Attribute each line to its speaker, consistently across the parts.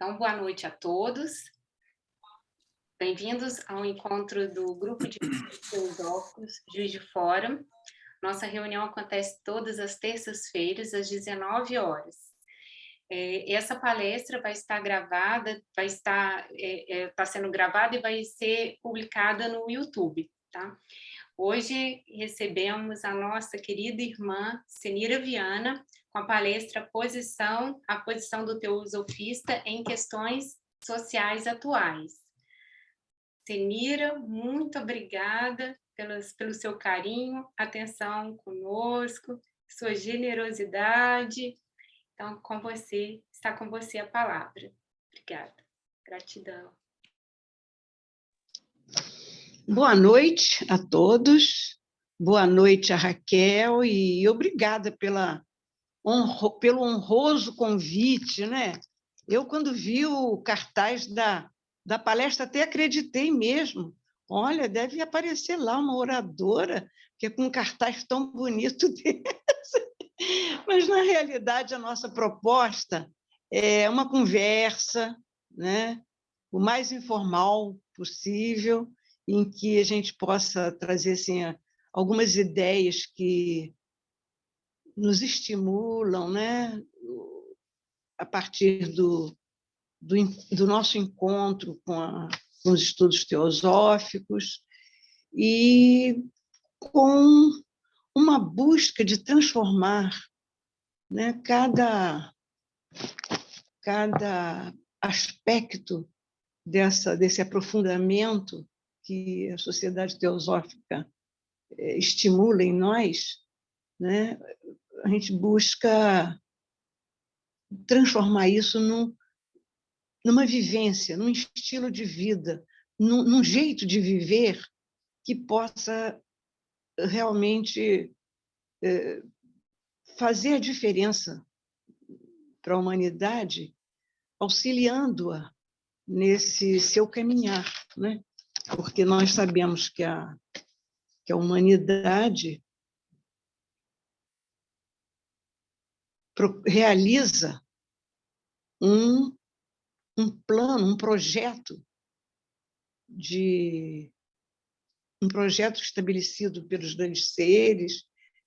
Speaker 1: Então, boa noite a todos. Bem-vindos ao encontro do Grupo de Filosóficos Juiz de Fora. Nossa reunião acontece todas as terças-feiras, às 19 horas. Essa palestra vai estar gravada, está sendo gravada e vai ser publicada no YouTube, tá? Hoje recebemos a nossa querida irmã Senira Viana, com a palestra A Posição do Teosofista em Questões Sociais Atuais. Senira, muito obrigada pelo seu carinho, atenção conosco, sua generosidade. Então, está com você a palavra. Obrigada. Gratidão.
Speaker 2: Boa noite a todos, boa noite a Raquel e obrigada pelo honroso convite, né? Eu, quando vi o cartaz da palestra, até acreditei mesmo. Olha, deve aparecer lá uma oradora, que é com um cartaz tão bonito desse. Mas, na realidade, a nossa proposta é uma conversa, né? O mais informal possível, em que a gente possa trazer assim, algumas ideias que nos estimulam, né? A partir do nosso encontro com os estudos teosóficos e com uma busca de transformar, né, cada aspecto desse aprofundamento que a sociedade teosófica estimula em nós, né? A gente busca transformar isso numa vivência, num estilo de vida, num jeito de viver que possa realmente fazer a diferença para a humanidade, auxiliando-a nesse seu caminhar, né? Porque nós sabemos que a humanidade realiza um plano, um projeto estabelecido pelos grandes seres,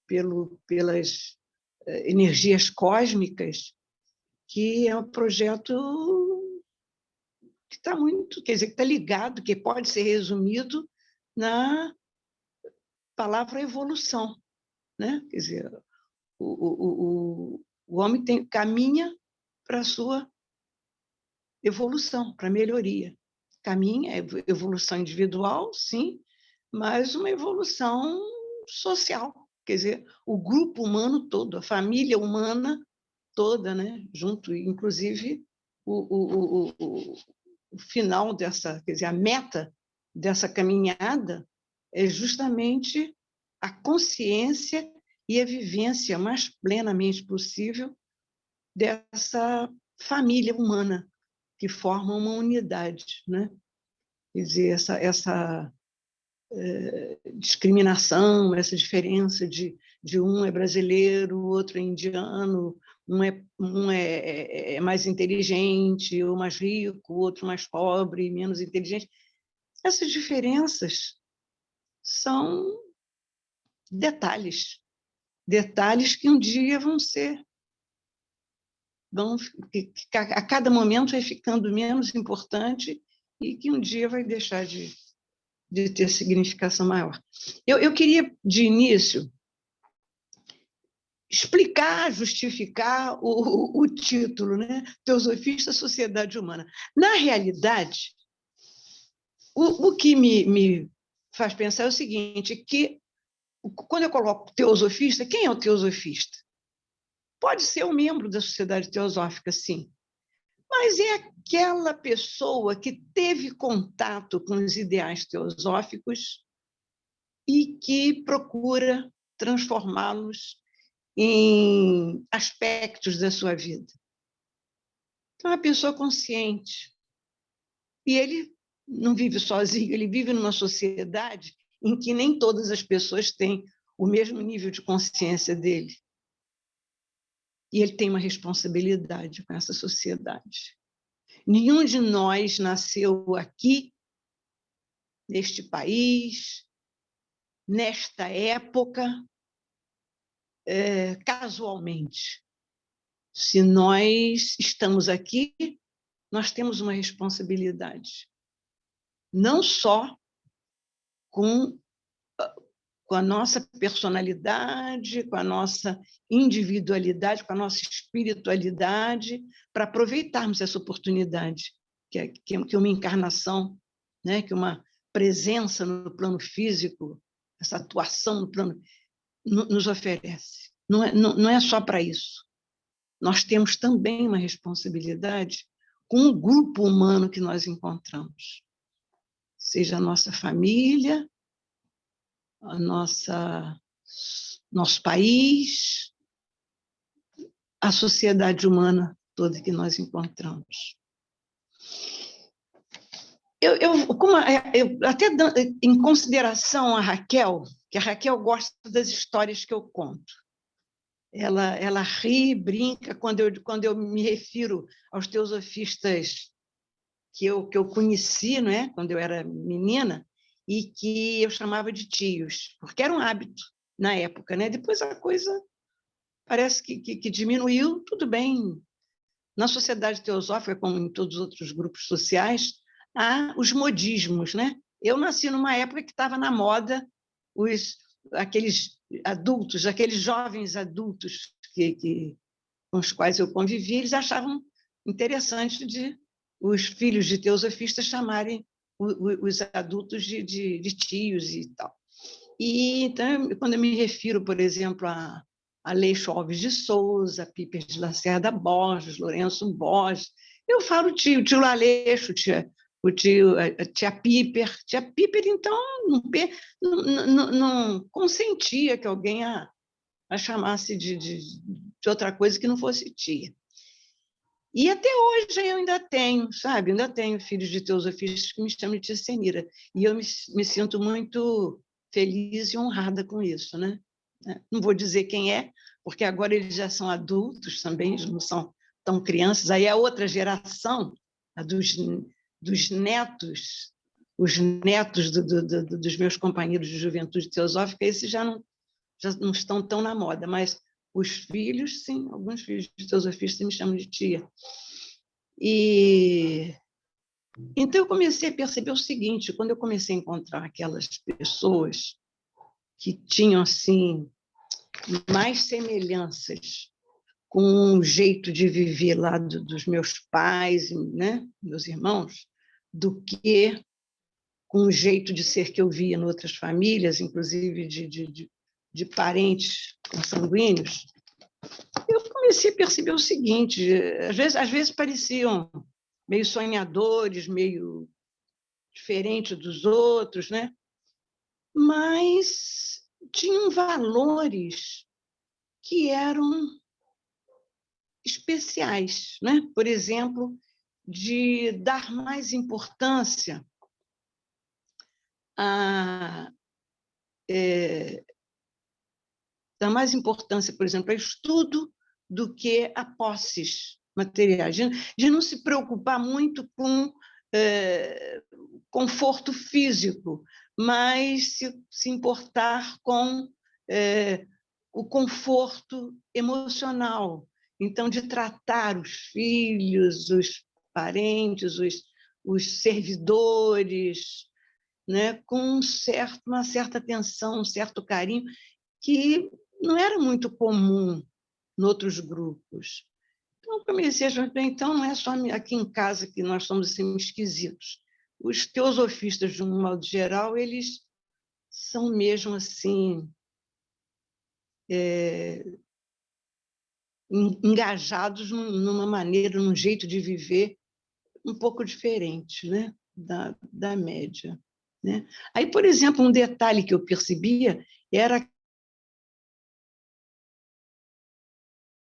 Speaker 2: pelas energias cósmicas, que é um projeto que está muito, quer dizer, que está ligado, que pode ser resumido na palavra evolução, né? Quer dizer, o homem caminha para a sua evolução, para a melhoria. Caminha, evolução individual, sim, mas uma evolução social, quer dizer, o grupo humano todo, a família humana toda, né? Junto, inclusive o final dessa, quer dizer, a meta dessa caminhada é justamente a consciência e a vivência mais plenamente possível dessa família humana que forma uma unidade, né? Quer dizer, essa discriminação, essa diferença de um é brasileiro, o outro é indiano, um é mais inteligente, ou mais rico, o outro mais pobre, menos inteligente. Essas diferenças são detalhes que um dia que a cada momento vai ficando menos importante e que um dia vai deixar de ter significação maior. Eu queria, de início, explicar, justificar o título, né? Teosofista, Sociedade Humana. Na realidade, o que me faz pensar é o seguinte, que quando eu coloco teosofista, quem é o teosofista? Pode ser um membro da sociedade teosófica, sim, mas é aquela pessoa que teve contato com os ideais teosóficos e que procura transformá-los em aspectos da sua vida. Então, é uma pessoa consciente. E ele não vive sozinho, ele vive numa sociedade em que nem todas as pessoas têm o mesmo nível de consciência dele. E ele tem uma responsabilidade com essa sociedade. Nenhum de nós nasceu aqui, neste país, nesta época, casualmente. Se nós estamos aqui, nós temos uma responsabilidade, não só com a nossa personalidade, com a nossa individualidade, com a nossa espiritualidade, para aproveitarmos essa oportunidade, que é uma encarnação, né? Que uma presença no plano físico, essa atuação no plano, nos oferece. Não é só para isso. Nós temos também uma responsabilidade com o grupo humano que nós encontramos, seja a nossa família, nosso país, a sociedade humana toda que nós encontramos. Até em consideração a Raquel, que a Raquel gosta das histórias que eu conto. Ela ri, brinca quando eu me refiro aos teosofistas que eu conheci, não é? Quando eu era menina, e que eu chamava de tios, porque era um hábito na época, né? Depois a coisa parece que diminuiu, tudo bem. Na sociedade teosófica, como em todos os outros grupos sociais, há os modismos, né? Eu nasci numa época que estava na moda aqueles adultos, aqueles jovens adultos com os quais eu convivi, eles achavam interessante os filhos de teosofistas chamarem os adultos de tios e tal. E, então, quando eu me refiro, por exemplo, a Aleixo Alves de Souza, Piper de Lacerda Borges, Lourenço Borges, eu falo tio Aleixo, a tia Piper. Tia Piper, então, não consentia que alguém a chamasse de outra coisa que não fosse tia. E até hoje eu ainda tenho, sabe? Ainda tenho filhos de teosofistas que me chamam de tia Senira. E eu me sinto muito feliz e honrada com isso, né? Não vou dizer quem é, porque agora eles já são adultos também, eles não são tão crianças. Aí é outra geração, a dos netos, os netos dos meus companheiros de juventude teosófica, esses já não estão tão na moda, mas os filhos, sim, alguns filhos de teosofistas me chamam de tia. E então eu comecei a perceber o seguinte, quando eu comecei a encontrar aquelas pessoas que tinham assim mais semelhanças com o jeito de viver lá dos meus pais, né, meus irmãos, do que com o jeito de ser que eu via em outras famílias, inclusive de parentes consanguíneos, eu comecei a perceber o seguinte, às vezes pareciam meio sonhadores, meio diferentes dos outros, né? Mas tinham valores que eram especiais, né? Por exemplo, de dar mais importância por exemplo, a estudo do que a posses materiais, de não se preocupar muito com conforto físico, mas se importar com o conforto emocional. Então, de tratar os filhos, os parentes, os servidores, né, com uma certa atenção, um certo carinho, que não era muito comum em outros grupos. Então, eu comecei a dizer, então, não é só aqui em casa que nós somos assim, esquisitos. Os teosofistas, de um modo geral, eles são mesmo assim engajados numa maneira, num jeito de viver um pouco diferente, né, da média, né? Aí, por exemplo, um detalhe que eu percebia era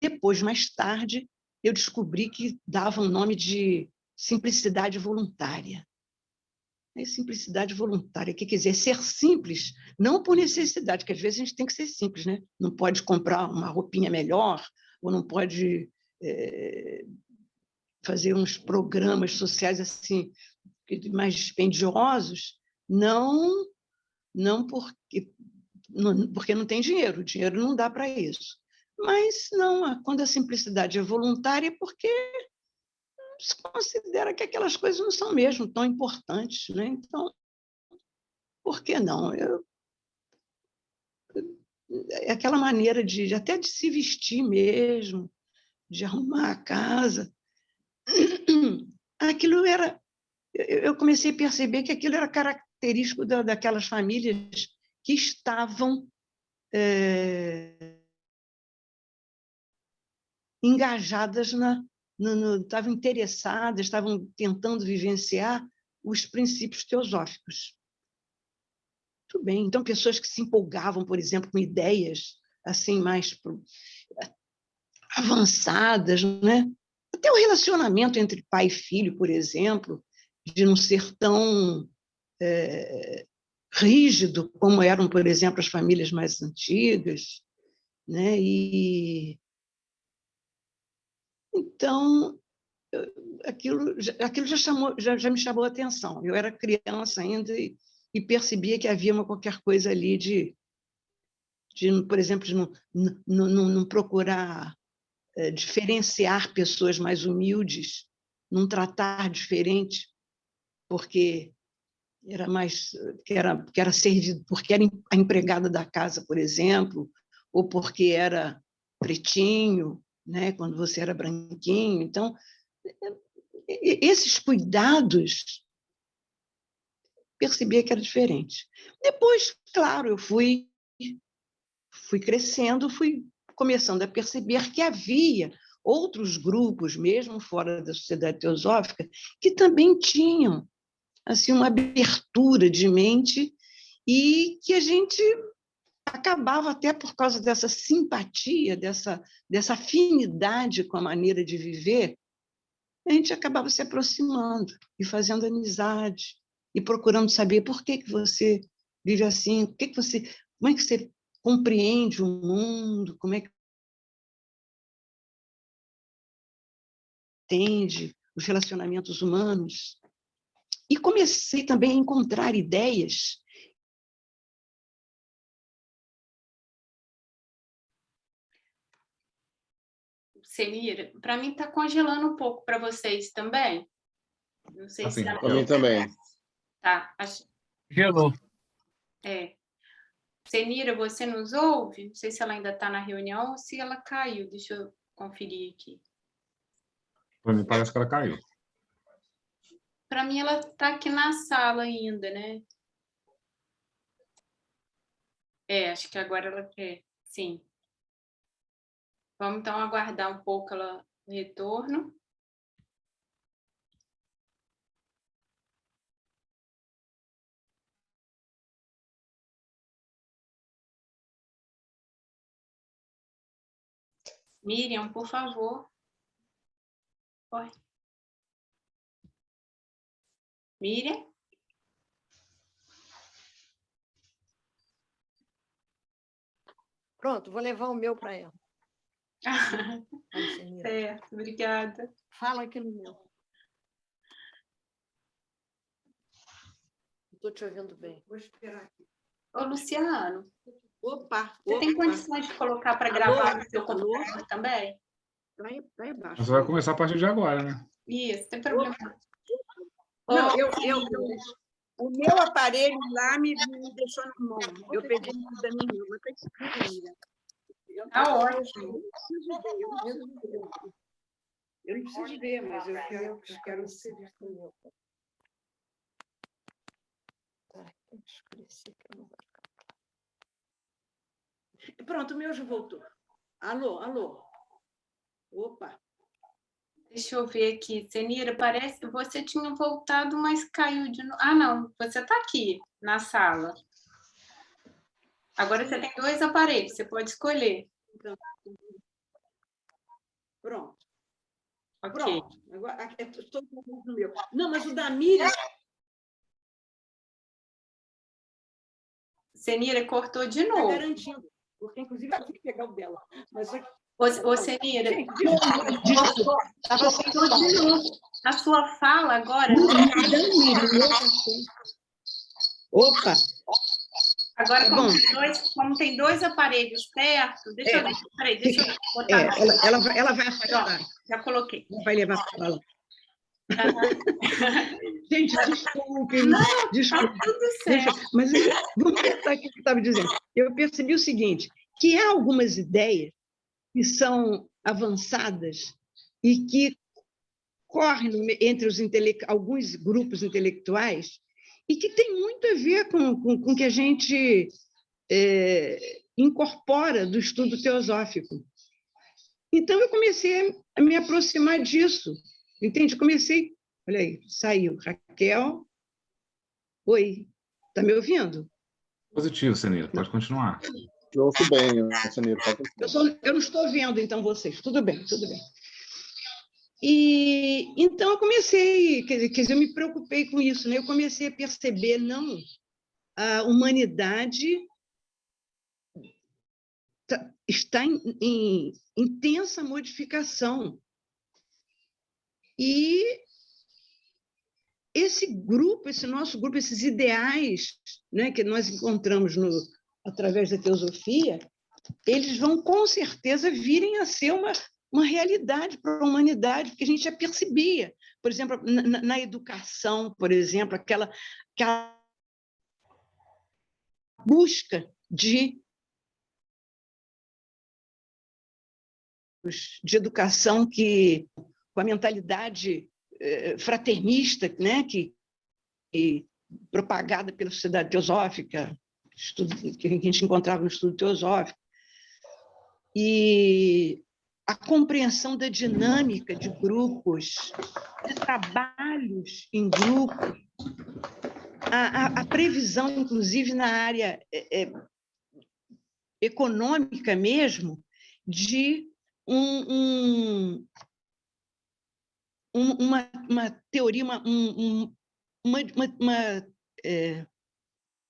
Speaker 2: depois, mais tarde, eu descobri que dava um nome de simplicidade voluntária. Simplicidade voluntária, que quer dizer ser simples, não por necessidade, que às vezes a gente tem que ser simples, né? Não pode comprar uma roupinha melhor, ou não pode fazer uns programas sociais assim mais dispendiosos, não porque não tem dinheiro, o dinheiro não dá para isso. Mas não, quando a simplicidade é voluntária, é porque se considera que aquelas coisas não são mesmo tão importantes, né? Então, por que não? Aquela maneira até de se vestir mesmo, de arrumar a casa, aquilo era. Eu comecei a perceber que aquilo era característico daquelas famílias que estavam engajadas estavam interessadas, estavam tentando vivenciar os princípios teosóficos. Muito bem. Então, pessoas que se empolgavam, por exemplo, com ideias assim mais avançadas, né? Até o relacionamento entre pai e filho, por exemplo, de não ser tão rígido como eram, por exemplo, as famílias mais antigas, né? E então aquilo já me chamou a atenção. Eu era criança ainda e percebia que havia uma qualquer coisa ali de por exemplo, de não procurar diferenciar pessoas mais humildes, não tratar diferente, porque era mais que era servido, porque era a empregada da casa, por exemplo, ou porque era pretinho, né, quando você era branquinho. Então, esses cuidados, percebia que era diferente. Depois, claro, eu fui crescendo, fui começando a perceber que havia outros grupos, mesmo fora da sociedade teosófica, que também tinham assim uma abertura de mente e que a gente acabava, até por causa dessa simpatia, dessa afinidade com a maneira de viver, a gente acabava se aproximando e fazendo amizade e procurando saber por que você vive assim, como é que você compreende o mundo, como é que entende os relacionamentos humanos. E comecei também a encontrar ideias.
Speaker 1: Senira, para mim está congelando um pouco para vocês também. Não sei
Speaker 3: assim,
Speaker 1: se...
Speaker 3: para mim também.
Speaker 1: Tá.
Speaker 3: Gelou.
Speaker 1: Senira, você nos ouve? Não sei se ela ainda está na reunião ou se ela caiu. Deixa eu conferir aqui.
Speaker 3: Para mim parece que ela caiu.
Speaker 1: Para mim ela está aqui na sala ainda, né? Acho que agora ela quer. Sim. Vamos então aguardar um pouco ela retorno. Miriam, por favor. Oi. Miriam?
Speaker 4: Pronto, vou levar o meu para ela.
Speaker 1: Certo, obrigada.
Speaker 4: Fala aqui no meu. Estou te ouvindo bem. Vou esperar aqui.
Speaker 1: Ô, Luciano.
Speaker 4: Opa!
Speaker 1: Você tem condições de colocar para gravar no seu computador também?
Speaker 4: Vai embaixo.
Speaker 3: Você vai começar a partir de agora, né?
Speaker 1: Isso, tem problema.
Speaker 4: Não, o meu aparelho lá me deixou na mão. Eu peguei da minha irmã.
Speaker 1: Tá ótimo.
Speaker 4: Eu não preciso ver, mas eu quero ser visto no meu. Pronto, o meu já voltou. Alô. Opa.
Speaker 1: Deixa eu ver aqui. Senira, parece que você tinha voltado, mas caiu de novo. Ah, não. Você está aqui na sala. Agora você tem 2 aparelhos. Você pode escolher.
Speaker 4: Pronto.
Speaker 1: Ok.
Speaker 4: Pronto. Agora, estou com o meu. Não, mas o da Miriam...
Speaker 1: Senira, cortou de novo.
Speaker 4: Está garantindo. Porque, inclusive, eu tenho que pegar o dela. Mas
Speaker 1: Ô, Senira,
Speaker 2: Desculpa, estava sem som.
Speaker 1: a sua fala agora...
Speaker 2: Opa!
Speaker 1: Agora,
Speaker 2: Tá bom.
Speaker 1: como tem dois aparelhos perto, deixa eu ver, peraí, deixa eu botar.
Speaker 2: Ela vai afastar.
Speaker 1: Já coloquei.
Speaker 2: Vai levar para lá.
Speaker 1: Uhum.
Speaker 2: Gente, desculpe.
Speaker 1: Não,
Speaker 2: Desculpe.
Speaker 1: tá tudo certo.
Speaker 2: Mas vamos voltar aqui o que eu estava dizendo. Eu percebi o seguinte, que há algumas ideias que são avançadas e que correm entre alguns grupos intelectuais e que tem muito a ver com o que a gente incorpora do estudo teosófico. Então, eu comecei a me aproximar disso, entende? Comecei... Olha aí, saiu. Raquel. Oi, está me ouvindo?
Speaker 3: Positivo, Senira, pode continuar.
Speaker 5: Eu ouço bem, Senira.
Speaker 2: Eu não estou vendo, então, vocês. Tudo bem, tudo bem. E então eu comecei, quer dizer, eu me preocupei com isso, né? Eu comecei a perceber, não, a humanidade está em intensa modificação. E esse grupo, esse nosso grupo, esses ideais, né, que nós encontramos através da teosofia, eles vão, com certeza, virem a ser uma realidade para a humanidade, porque a gente já percebia, por exemplo, na educação, por exemplo, aquela busca de educação com a mentalidade fraternista, né, que propagada pela sociedade teosófica, que a gente encontrava no estudo teosófico, e a compreensão da dinâmica de grupos, de trabalhos em grupo, a previsão, inclusive, na área econômica mesmo, de uma teoria, uma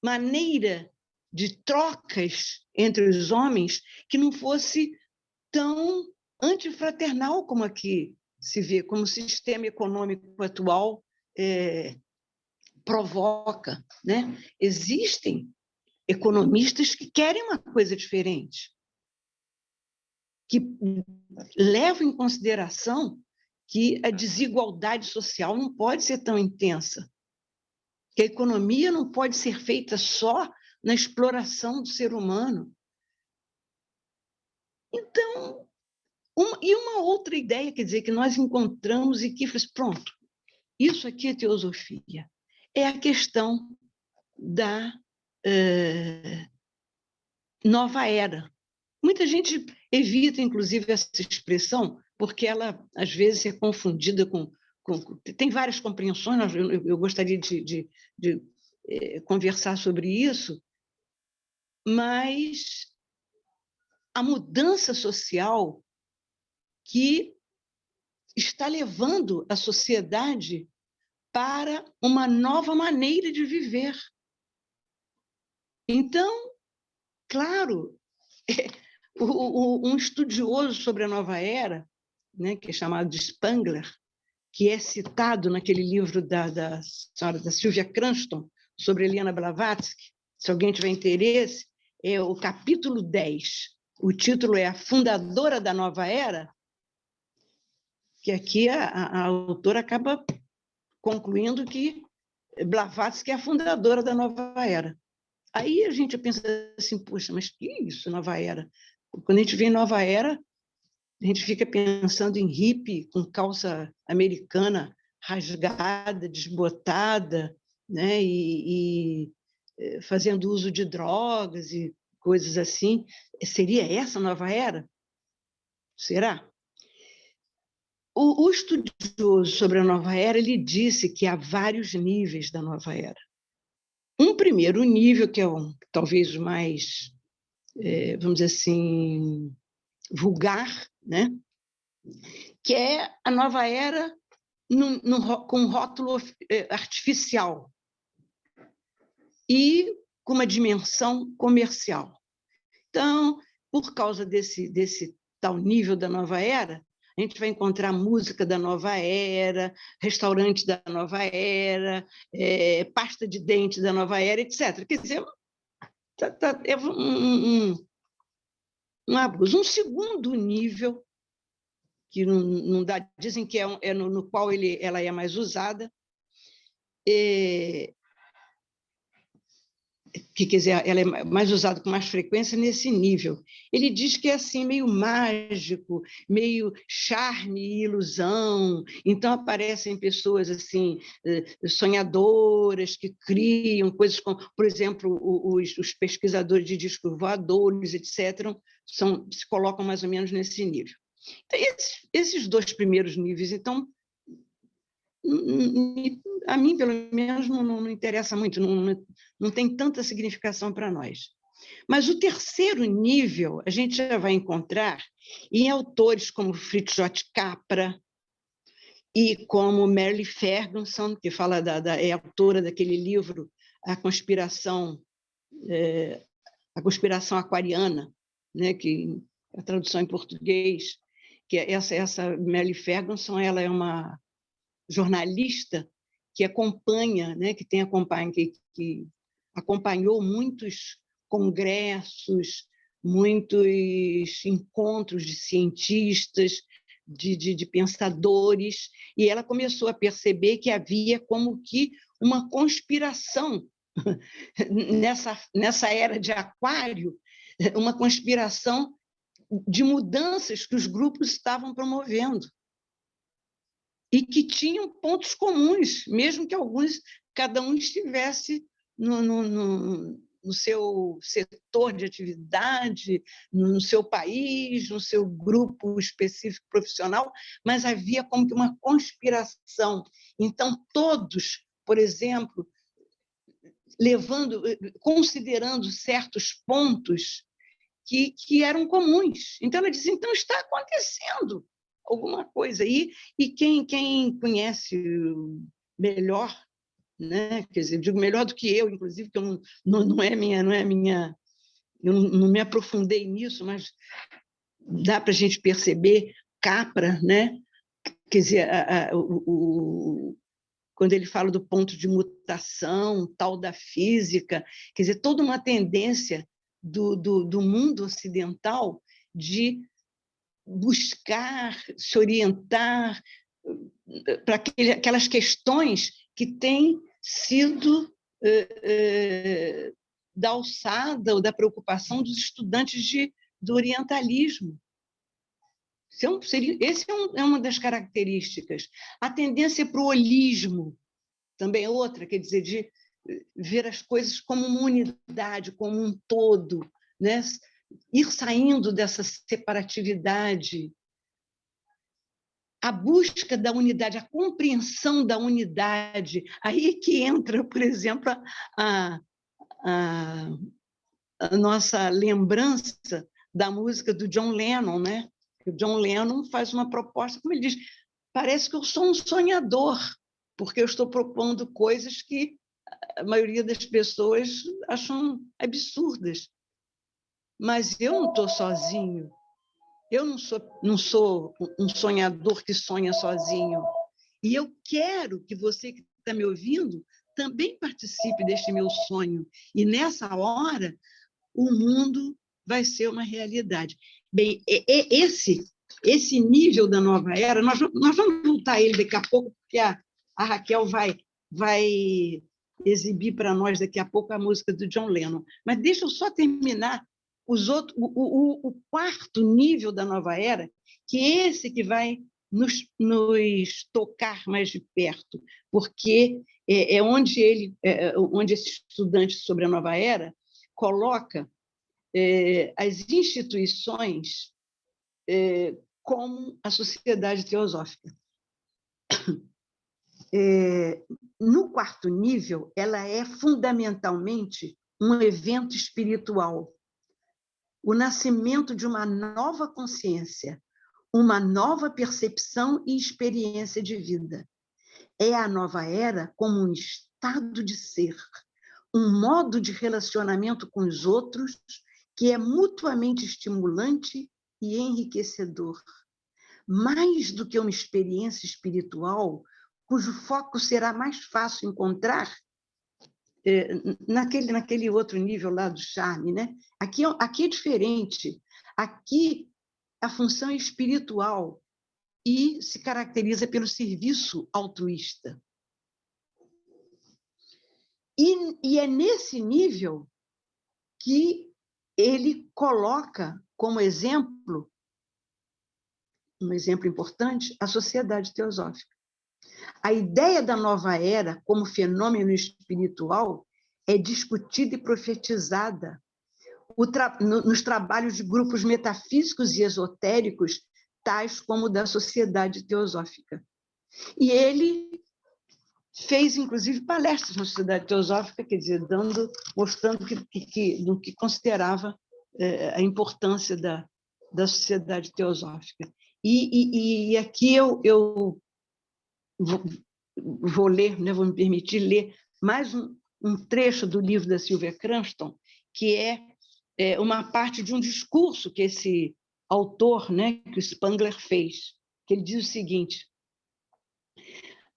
Speaker 2: maneira de trocas entre os homens que não fosse tão antifraternal como aqui se vê, como o sistema econômico atual provoca, né? Existem economistas que querem uma coisa diferente, que levam em consideração que a desigualdade social não pode ser tão intensa, que a economia não pode ser feita só na exploração do ser humano. Então, uma outra ideia, quer dizer, que nós encontramos e que, pronto, isso aqui é teosofia, é a questão da nova era. Muita gente evita, inclusive, essa expressão, porque ela, às vezes, é confundida com tem várias compreensões, eu gostaria de conversar sobre isso, mas a mudança social que está levando a sociedade para uma nova maneira de viver. Então, claro, um estudioso sobre a nova era, né, que é chamado de Spengler, que é citado naquele livro da Sylvia Cranston, sobre Helena Blavatsky, se alguém tiver interesse, é o capítulo 10. O título é A Fundadora da Nova Era, que aqui a autora acaba concluindo que Blavatsky é a fundadora da nova era. Aí a gente pensa assim, poxa, mas que é isso, nova era? Quando a gente vê nova era, a gente fica pensando em hippie com calça americana rasgada, desbotada, né? e fazendo uso de drogas e coisas assim. Seria essa a nova era? Será? O estudioso sobre a nova era, ele disse que há vários níveis da nova era. Um primeiro nível, que é talvez o mais, vamos dizer assim, vulgar, né? Que é a nova era com um rótulo artificial e com uma dimensão comercial. Então, por causa desse tal nível da nova era, a gente vai encontrar música da nova era, restaurante da nova era, pasta de dente da nova era, etc. Quer dizer, é um abuso. Um segundo nível, que não dá, dizem que é no qual ela é mais usada, que quer dizer, ela é mais usada com mais frequência nesse nível. Ele diz que é assim, meio mágico, meio charme e ilusão. Então aparecem pessoas assim sonhadoras que criam coisas como, por exemplo, os pesquisadores de discos voadores, etc., se colocam mais ou menos nesse nível. Então, esses dois primeiros níveis, então, a mim, pelo menos, não interessa muito, não tem tanta significação para nós. Mas o terceiro nível a gente já vai encontrar em autores como Fritz J. Capra e como Mary Ferguson, que fala é autora daquele livro A Conspiração Aquariana, né, que a tradução em português, que essa Mary Ferguson, ela é uma jornalista que acompanha, né, que acompanhou muitos congressos, muitos encontros de cientistas, de pensadores, e ela começou a perceber que havia como que uma conspiração nessa era de Aquário, uma conspiração de mudanças que os grupos estavam promovendo e que tinham pontos comuns, mesmo que cada um estivesse no seu setor de atividade, no seu país, no seu grupo específico profissional, mas havia como que uma conspiração. Então, todos, por exemplo, considerando certos pontos que eram comuns. Então, ela diz, então está acontecendo alguma coisa aí, e quem conhece melhor, né? Quer dizer, digo melhor do que eu, inclusive, que eu não é minha, eu não me aprofundei nisso, mas dá para a gente perceber Capra, né? Quer dizer, quando ele fala do ponto de mutação, tal da física, quer dizer, toda uma tendência do mundo ocidental de buscar, se orientar para aquelas questões que têm sido da alçada ou da preocupação dos estudantes do orientalismo. Esse é uma das características. A tendência para o holismo também é outra, quer dizer, de ver as coisas como uma unidade, como um todo, né? Ir saindo dessa separatividade. A busca da unidade, a compreensão da unidade, aí que entra, por exemplo, a nossa lembrança da música do John Lennon, né? O John Lennon faz uma proposta, como ele diz, parece que eu sou um sonhador, porque eu estou propondo coisas que a maioria das pessoas acham absurdas. Mas eu não estou sozinho. Eu não sou um sonhador que sonha sozinho. E eu quero que você que está me ouvindo também participe deste meu sonho. E nessa hora, o mundo vai ser uma realidade. Bem, esse nível da nova era, nós vamos voltar a ele daqui a pouco, porque a Raquel vai exibir para nós daqui a pouco a música do John Lennon. Mas deixa eu só terminar o quarto nível da nova era, que é esse que vai nos tocar mais de perto, porque é onde esse estudante sobre a nova era coloca as instituições como a sociedade teosófica. No quarto nível, ela é fundamentalmente um evento espiritual, o nascimento de uma nova consciência, uma nova percepção e experiência de vida. É a nova era como um estado de ser, um modo de relacionamento com os outros que é mutuamente estimulante e enriquecedor, mais do que uma experiência espiritual, cujo foco será mais fácil encontrar naquele outro nível lá do charme, né? Aqui é diferente. Aqui a função é espiritual e se caracteriza pelo serviço altruísta. E é nesse nível que ele coloca como exemplo, um exemplo importante, a sociedade teosófica. A ideia da nova era como fenômeno espiritual é discutida e profetizada nos trabalhos de grupos metafísicos e esotéricos, tais como o da Sociedade Teosófica. E ele fez, inclusive, palestras na Sociedade Teosófica, quer dizer, mostrando do que considerava a importância da Sociedade Teosófica. E aqui eu vou ler, né, vou me permitir ler mais um trecho do livro da Sylvia Cranston, que é uma parte de um discurso que esse autor, né, que o Spangler fez, que ele diz o seguinte: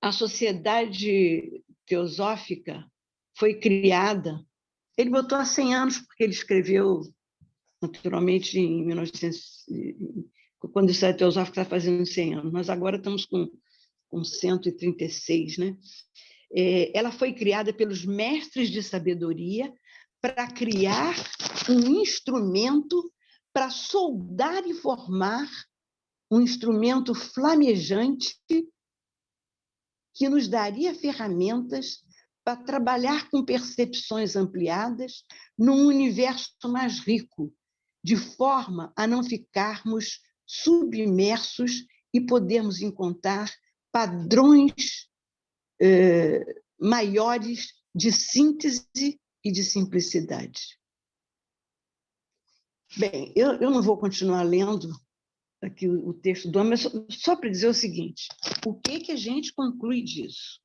Speaker 2: a Sociedade Teosófica foi criada, ele botou há 100 anos, porque ele escreveu, naturalmente, em 1900, quando a Sociedade Teosófica está fazendo 100 anos, mas agora estamos com 136, né? Ela foi criada pelos mestres de sabedoria para criar um instrumento para soldar e formar um instrumento flamejante que nos daria ferramentas para trabalhar com percepções ampliadas num universo mais rico, de forma a não ficarmos submersos e podermos encontrar padrões maiores de síntese e de simplicidade. Bem, eu não vou continuar lendo aqui o texto do homem, mas só para dizer o seguinte: o que a gente conclui disso?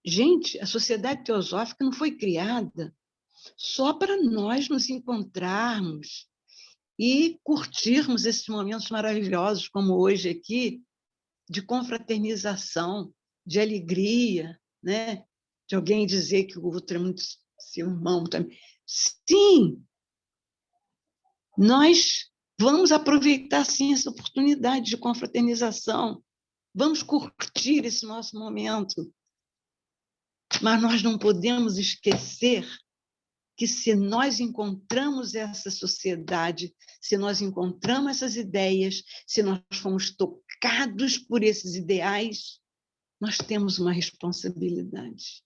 Speaker 2: Gente, a Sociedade Teosófica não foi criada só para nós nos encontrarmos e curtirmos esses momentos maravilhosos, como hoje aqui, de confraternização, de alegria, né? De alguém dizer que o outro é muito seu irmão também. Sim, nós vamos aproveitar, sim, essa oportunidade de confraternização, vamos curtir esse nosso momento, mas nós não podemos esquecer que, se nós encontramos essa sociedade, se nós encontramos essas ideias, se nós fomos tocados por esses ideais, nós temos uma responsabilidade.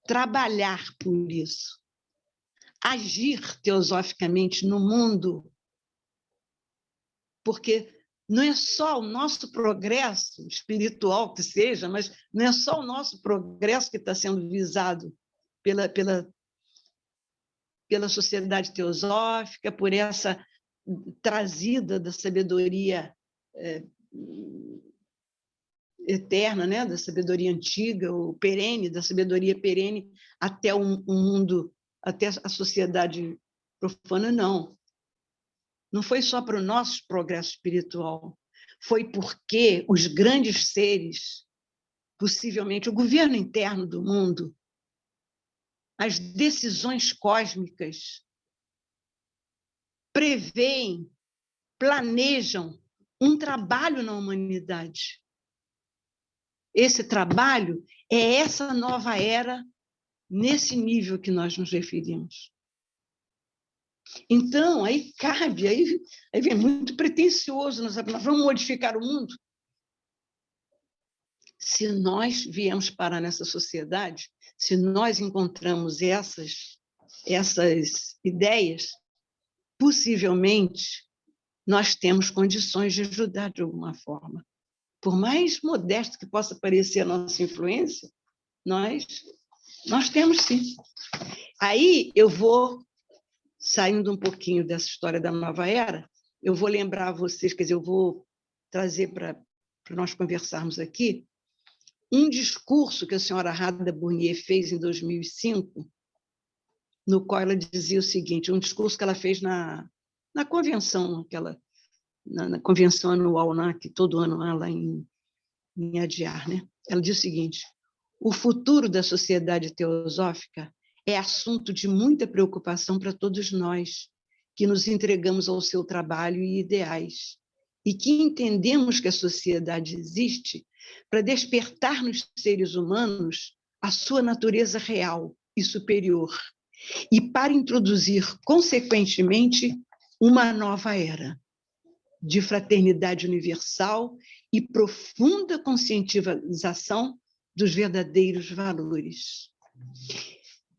Speaker 2: Trabalhar por isso, agir teosoficamente no mundo, porque não é só o nosso progresso espiritual que seja, mas não é só o nosso progresso que está sendo visado pela sociedade teosófica, por essa trazida da sabedoria eterna, né, da sabedoria antiga, ou perene, da sabedoria perene, até o mundo, até a sociedade profana, não. Não foi só para o nosso progresso espiritual, foi porque os grandes seres, possivelmente o governo interno do mundo, as decisões cósmicas, preveem, planejam um trabalho na humanidade. Esse trabalho é essa nova era, nesse nível que nós nos referimos. Então, aí cabe, aí vem muito pretensioso, nós vamos modificar o mundo. Se nós viemos parar nessa sociedade, se nós encontramos essas ideias, possivelmente nós temos condições de ajudar de alguma forma. Por mais modesto que possa parecer a nossa influência, nós temos sim. Aí eu vou, saindo um pouquinho dessa história da nova era, eu vou lembrar a vocês, quer dizer, eu vou trazer para nós conversarmos aqui um discurso que a senhora Radha Burnier fez em 2005, no qual ela dizia o seguinte, um discurso que ela fez na na convenção, na convenção anual, né, que todo ano há lá em Adyar, né? Ela diz o seguinte: o futuro da sociedade teosófica é assunto de muita preocupação para todos nós, que nos entregamos ao seu trabalho e ideais, e que entendemos que a sociedade existe para despertar nos seres humanos a sua natureza real e superior, e para introduzir, consequentemente, uma nova era de fraternidade universal e profunda conscientização dos verdadeiros valores.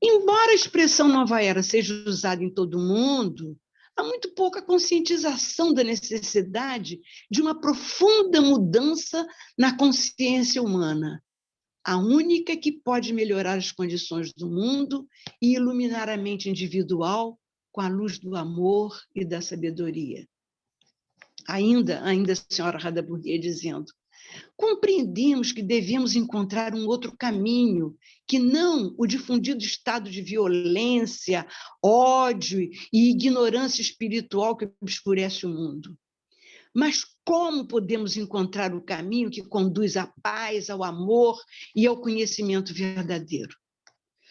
Speaker 2: Embora a expressão nova era seja usada em todo o mundo, há muito pouca conscientização da necessidade de uma profunda mudança na consciência humana, a única que pode melhorar as condições do mundo e iluminar a mente individual com a luz do amor e da sabedoria. Ainda a senhora Radha Burguier dizendo: compreendemos que devemos encontrar um outro caminho, que não o difundido estado de violência, ódio e ignorância espiritual que obscurece o mundo. Mas como podemos encontrar o caminho que conduz à paz, ao amor e ao conhecimento verdadeiro?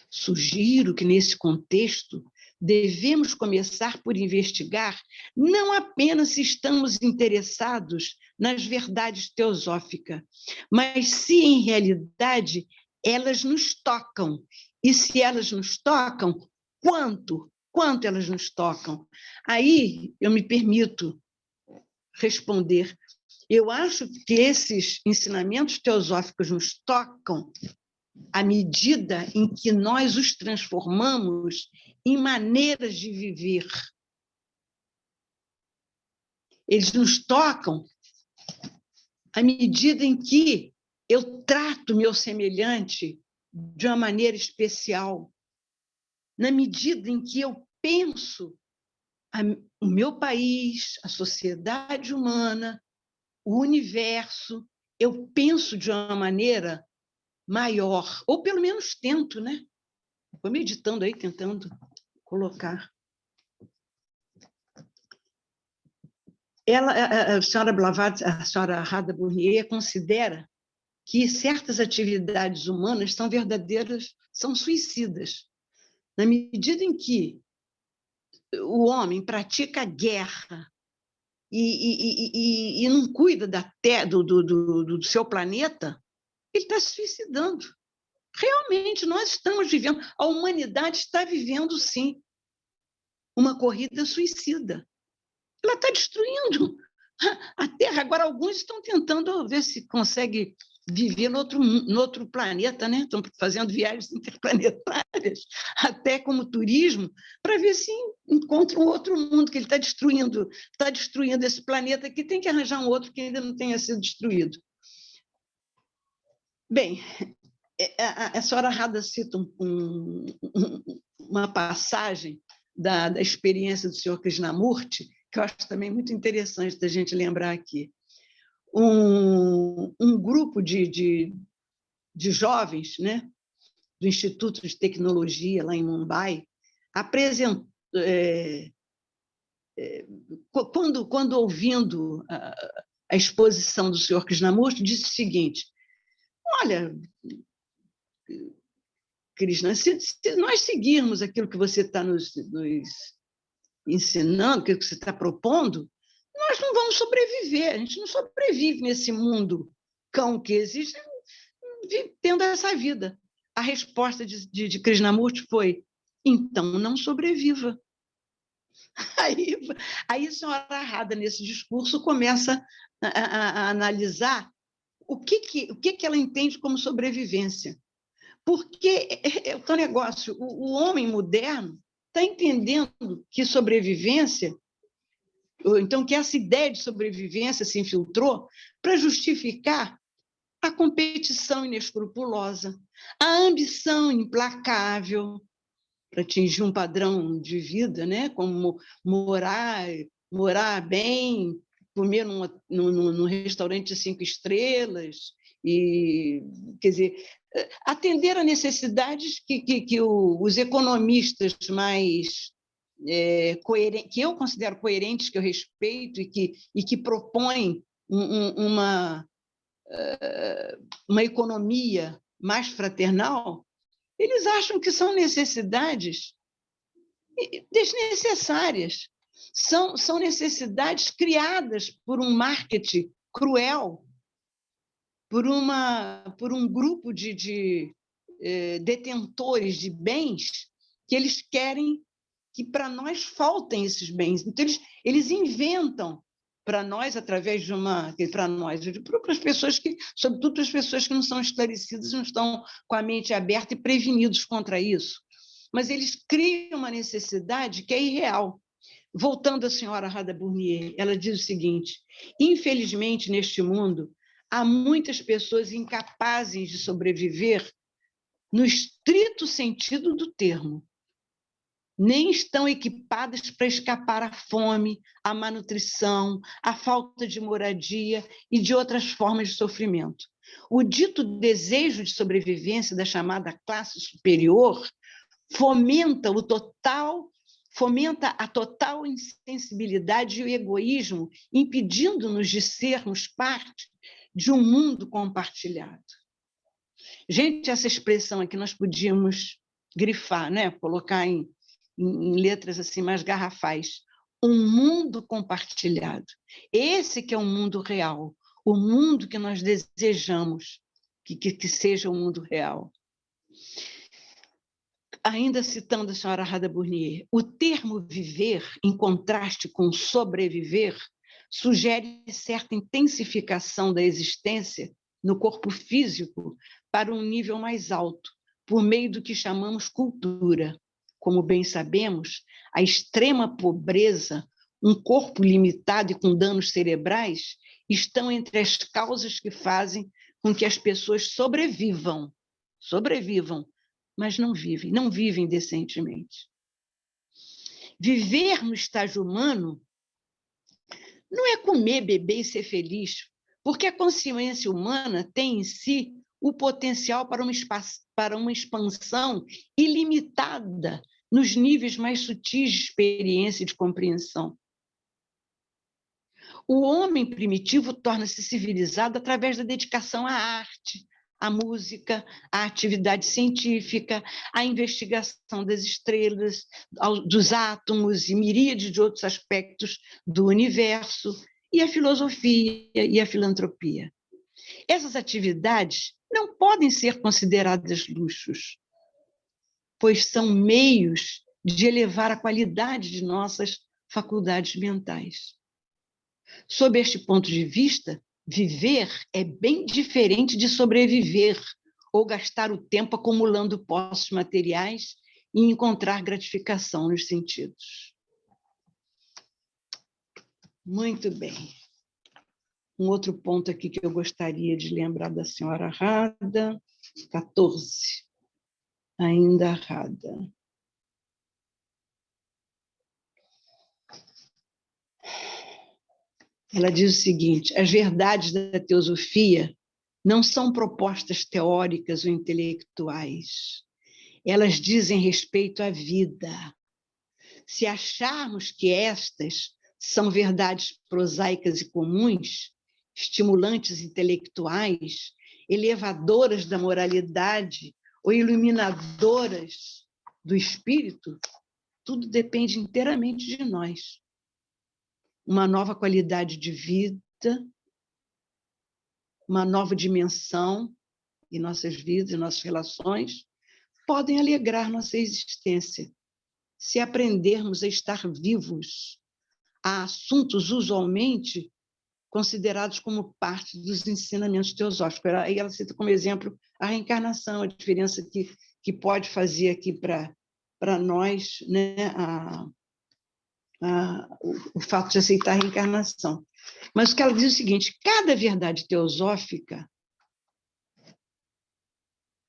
Speaker 2: Sugiro que, nesse contexto, devemos começar por investigar não apenas se estamos interessados nas verdades teosóficas, mas se, em realidade, elas nos tocam. E se elas nos tocam, quanto elas nos tocam? Aí eu me permito responder. Eu acho que esses ensinamentos teosóficos nos tocam à medida em que nós os transformamos em maneiras de viver. Eles nos tocam à medida em que eu trato meu semelhante de uma maneira especial, na medida em que eu penso o meu país, a sociedade humana, o universo, eu penso de uma maneira maior, ou pelo menos tento, né? Vou meditando aí, tentando colocar. A senhora Blavatsky, a senhora Radha Burguier considera que certas atividades humanas são verdadeiras, são suicidas. Na medida em que o homem pratica guerra e não cuida do seu planeta, ele está se suicidando. Realmente, nós estamos vivendo, a humanidade está vivendo, sim, uma corrida suicida. Ela está destruindo a Terra. Agora, alguns estão tentando ver se consegue viver no outro planeta, né? Estão fazendo viagens interplanetárias, até como turismo, para ver se encontram outro mundo, que ele está destruindo esse planeta aqui, tem que arranjar um outro que ainda não tenha sido destruído. Bem, a senhora Radha cita uma passagem da experiência do senhor Krishnamurti, que eu acho também muito interessante da gente lembrar aqui. Um grupo de jovens, né, do Instituto de Tecnologia, lá em Mumbai, apresentou, quando ouvindo a exposição do senhor Krishnamurti, disse o seguinte: olha, Krishna, se nós seguirmos aquilo que você está nos ensinando, aquilo que você está propondo, nós não vamos sobreviver, a gente não sobrevive nesse mundo cão que existe, tendo essa vida. A resposta de Krishnamurti foi: então não sobreviva. Aí a senhora Radha, nesse discurso, começa a analisar o que ela entende como sobrevivência. Porque é o negócio, o homem moderno está entendendo que sobrevivência, ou então que essa ideia de sobrevivência se infiltrou para justificar a competição inescrupulosa, a ambição implacável para atingir um padrão de vida, né? Como morar bem, comer num restaurante de 5 estrelas, e, quer dizer, atender a necessidades que os economistas mais que eu considero coerentes, que eu respeito e que propõem uma economia mais fraternal, eles acham que são necessidades desnecessárias. São necessidades criadas por um marketing cruel, por um grupo de detentores de bens que eles querem que para nós faltem esses bens. Então, eles inventam para nós, através de para nós, para as pessoas que, sobretudo as pessoas que não são esclarecidas, não estão com a mente aberta e prevenidos contra isso. Mas eles criam uma necessidade que é irreal. Voltando à senhora Radha Burnier, ela diz o seguinte: infelizmente, neste mundo, há muitas pessoas incapazes de sobreviver no estrito sentido do termo. Nem estão equipadas para escapar à fome, à malnutrição, à falta de moradia e de outras formas de sofrimento. O dito desejo de sobrevivência da chamada classe superior fomenta a total insensibilidade e o egoísmo, impedindo-nos de sermos parte de um mundo compartilhado. Gente, essa expressão aqui nós podíamos grifar, né? Colocar em letras assim mais garrafais. Um mundo compartilhado. Esse que é o mundo real, o mundo que nós desejamos que seja o mundo real. Ainda citando a senhora Radha Burnier, o termo viver, em contraste com sobreviver, sugere certa intensificação da existência no corpo físico para um nível mais alto, por meio do que chamamos cultura. Como bem sabemos, a extrema pobreza, um corpo limitado e com danos cerebrais, estão entre as causas que fazem com que as pessoas sobrevivam, mas não vivem decentemente. Viver no estágio humano não é comer, beber e ser feliz, porque a consciência humana tem em si o potencial para uma expansão ilimitada nos níveis mais sutis de experiência e de compreensão. O homem primitivo torna-se civilizado através da dedicação à arte, à música, à atividade científica, à investigação das estrelas, dos átomos e miríades de outros aspectos do universo, e à filosofia e à filantropia. Essas atividades não podem ser consideradas luxos, pois são meios de elevar a qualidade de nossas faculdades mentais. Sob este ponto de vista, viver é bem diferente de sobreviver ou gastar o tempo acumulando posses materiais e encontrar gratificação nos sentidos. Muito bem. Um outro ponto aqui que eu gostaria de lembrar da senhora Radha, 14. Ainda Radha. Ela diz o seguinte: as verdades da teosofia não são propostas teóricas ou intelectuais. Elas dizem respeito à vida. Se acharmos que estas são verdades prosaicas e comuns, estimulantes intelectuais, elevadoras da moralidade ou iluminadoras do espírito, tudo depende inteiramente de nós. Uma nova qualidade de vida, uma nova dimensão em nossas vidas, em nossas relações, podem alegrar nossa existência, se aprendermos a estar vivos a assuntos usualmente considerados como parte dos ensinamentos teosóficos. Aí ela cita como exemplo a reencarnação, a diferença que pode fazer aqui para nós, né, o fato de aceitar a reencarnação. Mas o que ela diz é o seguinte: cada verdade teosófica,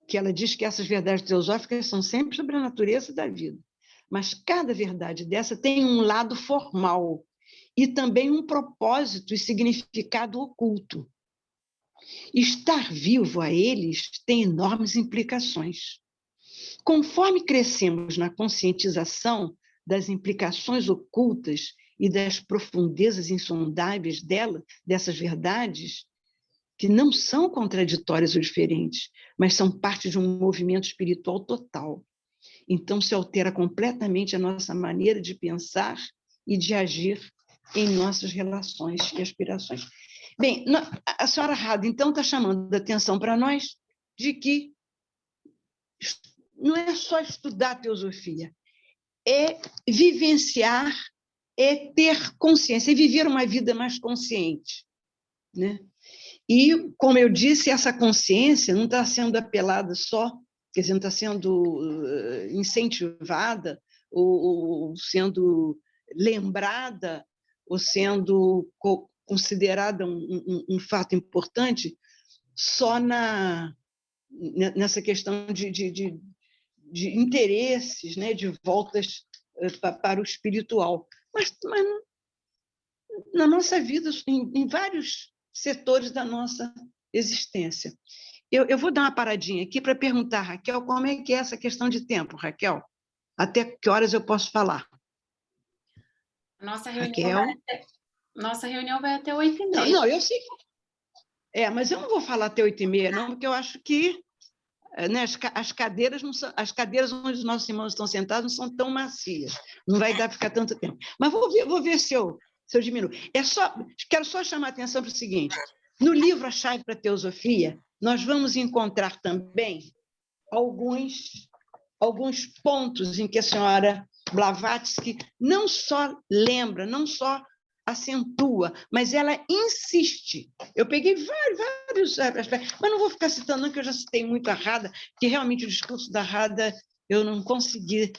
Speaker 2: que ela diz que essas verdades teosóficas são sempre sobre a natureza da vida, mas cada verdade dessa tem um lado formal e também um propósito e significado oculto. Estar vivo a eles tem enormes implicações. Conforme crescemos na conscientização das implicações ocultas e das profundezas insondáveis dessas verdades, que não são contraditórias ou diferentes, mas são parte de um movimento espiritual total. Então, se altera completamente a nossa maneira de pensar e de agir em nossas relações e aspirações. Bem, a senhora Rada, então, está chamando a atenção para nós de que não é só estudar teosofia, é vivenciar, é ter consciência, é viver uma vida mais consciente, né? E, como eu disse, essa consciência não está sendo apelada só, quer dizer, não está sendo incentivada ou sendo lembrada ou sendo considerada um fato importante só nessa questão de interesses, né, de voltas para o espiritual. Mas na nossa vida, em vários setores da nossa existência. Eu vou dar uma paradinha aqui para perguntar, Raquel, como é que é essa questão de tempo, Raquel? Até que horas eu posso falar?
Speaker 1: Nossa
Speaker 2: Raquel?
Speaker 1: Nossa reunião vai até 8h30.
Speaker 2: Não, eu sei. Mas eu não vou falar até 8h30, não, porque eu acho que, né, as cadeiras onde os nossos irmãos estão sentados não são tão macias. Não vai dar para ficar tanto tempo. Mas vou ver se eu diminuo. Quero só chamar a atenção para o seguinte: no livro A Chave para a Teosofia, nós vamos encontrar também alguns pontos em que a senhora Blavatsky não só lembra, não só acentua, mas ela insiste. Eu peguei vários aspectos, mas não vou ficar citando, não, que eu já citei muito a Rada, porque realmente o discurso da Rada eu não consegui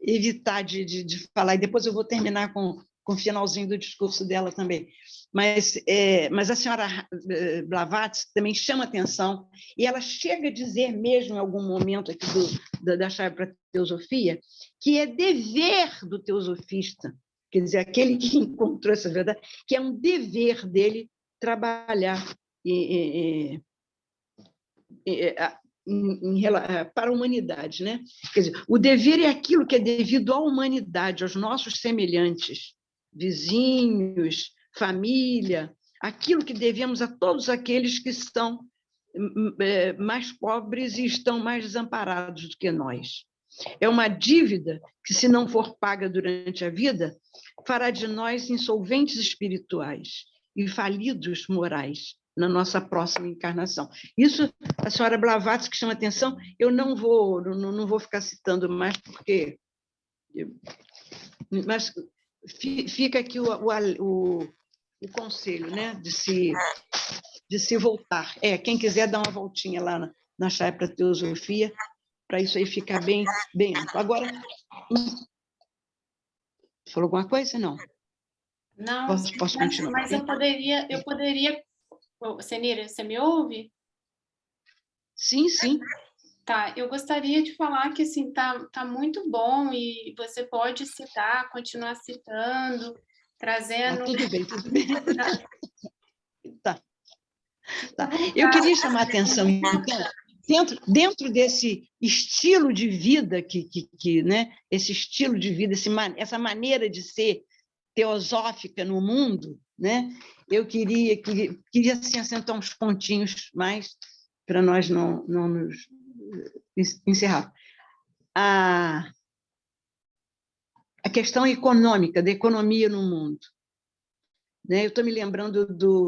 Speaker 2: evitar de falar, e depois eu vou terminar com o finalzinho do discurso dela também. Mas a senhora Blavatsky também chama atenção, e ela chega a dizer mesmo em algum momento aqui da Chave para a Teosofia, que é dever do teosofista, quer dizer, aquele que encontrou essa verdade, que é um dever dele trabalhar para a humanidade, né? Quer dizer, o dever é aquilo que é devido à humanidade, aos nossos semelhantes, vizinhos, família, aquilo que devemos a todos aqueles que estão mais pobres e estão mais desamparados do que nós. É uma dívida que, se não for paga durante a vida, fará de nós insolventes espirituais e falidos morais na nossa próxima encarnação. Isso a senhora Blavatsky chama atenção, eu não vou ficar citando mais, porque... Mas fica aqui o conselho, né, de se voltar. Quem quiser dar uma voltinha lá na Chave para a Teosofia, para isso aí ficar bem amplo. Agora, falou alguma coisa? Não.
Speaker 1: Não,
Speaker 2: posso continuar?
Speaker 1: Mas eu poderia... Senira, você me ouve?
Speaker 2: Sim, sim.
Speaker 1: Tá, eu gostaria de falar que, assim, tá muito bom, e você pode citar, continuar citando, trazendo...
Speaker 2: Tudo bem. Tá. Eu queria chamar a atenção, então, dentro desse estilo de vida, né, esse estilo de vida, essa maneira de ser teosófica no mundo, né, eu queria assim, assentar uns pontinhos mais para nós não nos encerrar. A questão econômica, da economia no mundo. Né? Eu estou me lembrando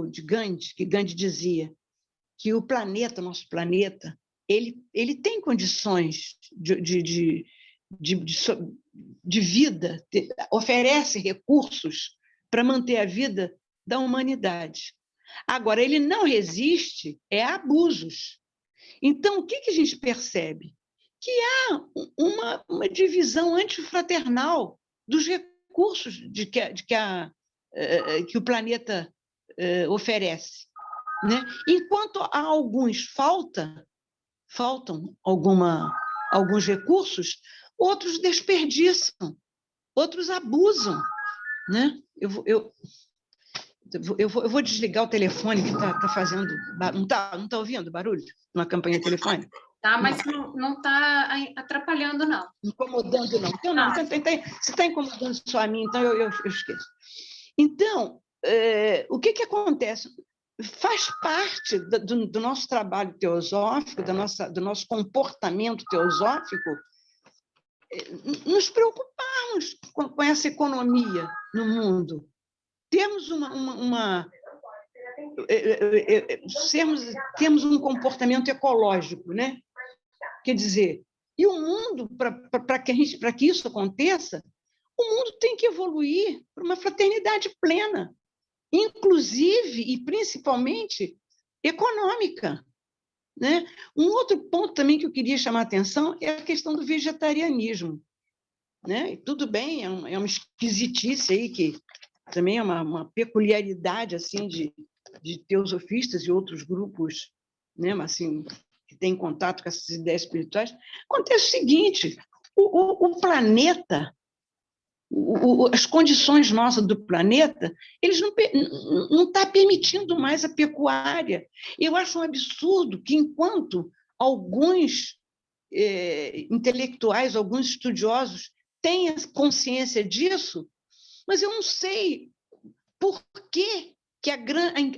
Speaker 2: de Gandhi, que Gandhi dizia que o planeta, nosso planeta, ele tem condições de vida, oferece recursos para manter a vida da humanidade. Agora, ele não resiste a abusos. Então, o que a gente percebe? Que há uma divisão antifraternal dos recursos que o planeta oferece. Né? Enquanto a alguns faltam alguns recursos, outros desperdiçam, outros abusam. Né? Eu vou desligar o telefone que está fazendo... Não está ouvindo barulho? Uma campanha telefônica?
Speaker 1: Tá, mas não está atrapalhando, não.
Speaker 2: Incomodando, não. Então, não, se está incomodando só a mim, então eu esqueço. Então, o que acontece? Faz parte do nosso trabalho teosófico, do nosso comportamento teosófico, nos preocuparmos com essa economia no mundo. Temos temos um comportamento ecológico, né? Quer dizer, e o mundo, para que isso aconteça, o mundo tem que evoluir para uma fraternidade plena, inclusive e principalmente econômica, né? Um outro ponto também que eu queria chamar a atenção é a questão do vegetarianismo, né? E tudo bem, é uma esquisitice aí, que também é uma peculiaridade assim, de teosofistas e outros grupos, né? Mas, assim, que têm contato com essas ideias espirituais. Acontece o seguinte: o planeta, as condições nossas do planeta, eles não está permitindo mais a pecuária. Eu acho um absurdo que, enquanto alguns intelectuais, alguns estudiosos têm consciência disso, mas eu não sei por que a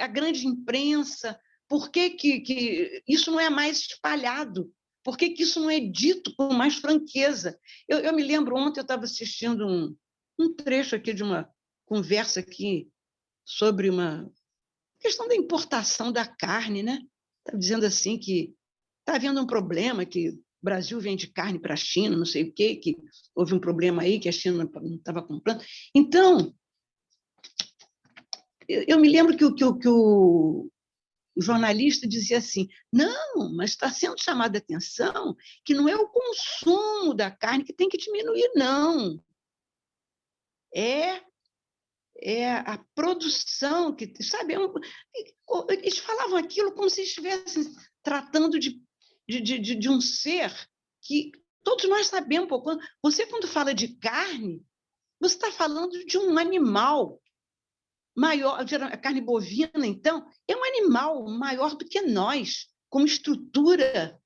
Speaker 2: grande imprensa, por que isso não é mais espalhado, por que isso não é dito com mais franqueza. Eu me lembro, ontem eu estava assistindo um trecho aqui de uma conversa aqui sobre uma questão da importação da carne, né? Está dizendo assim que está havendo um problema, que o Brasil vende carne para a China, não sei o quê, que houve um problema aí que a China não estava comprando. Então, eu me lembro que o jornalista dizia assim: não, mas está sendo chamada a atenção que não é o consumo da carne que tem que diminuir, não. É a produção que, sabe, eles falavam aquilo como se estivessem tratando de um ser que todos nós sabemos. Você, quando fala de carne, você está falando de um animal maior. A carne bovina, então, é um animal maior do que nós, com estrutura,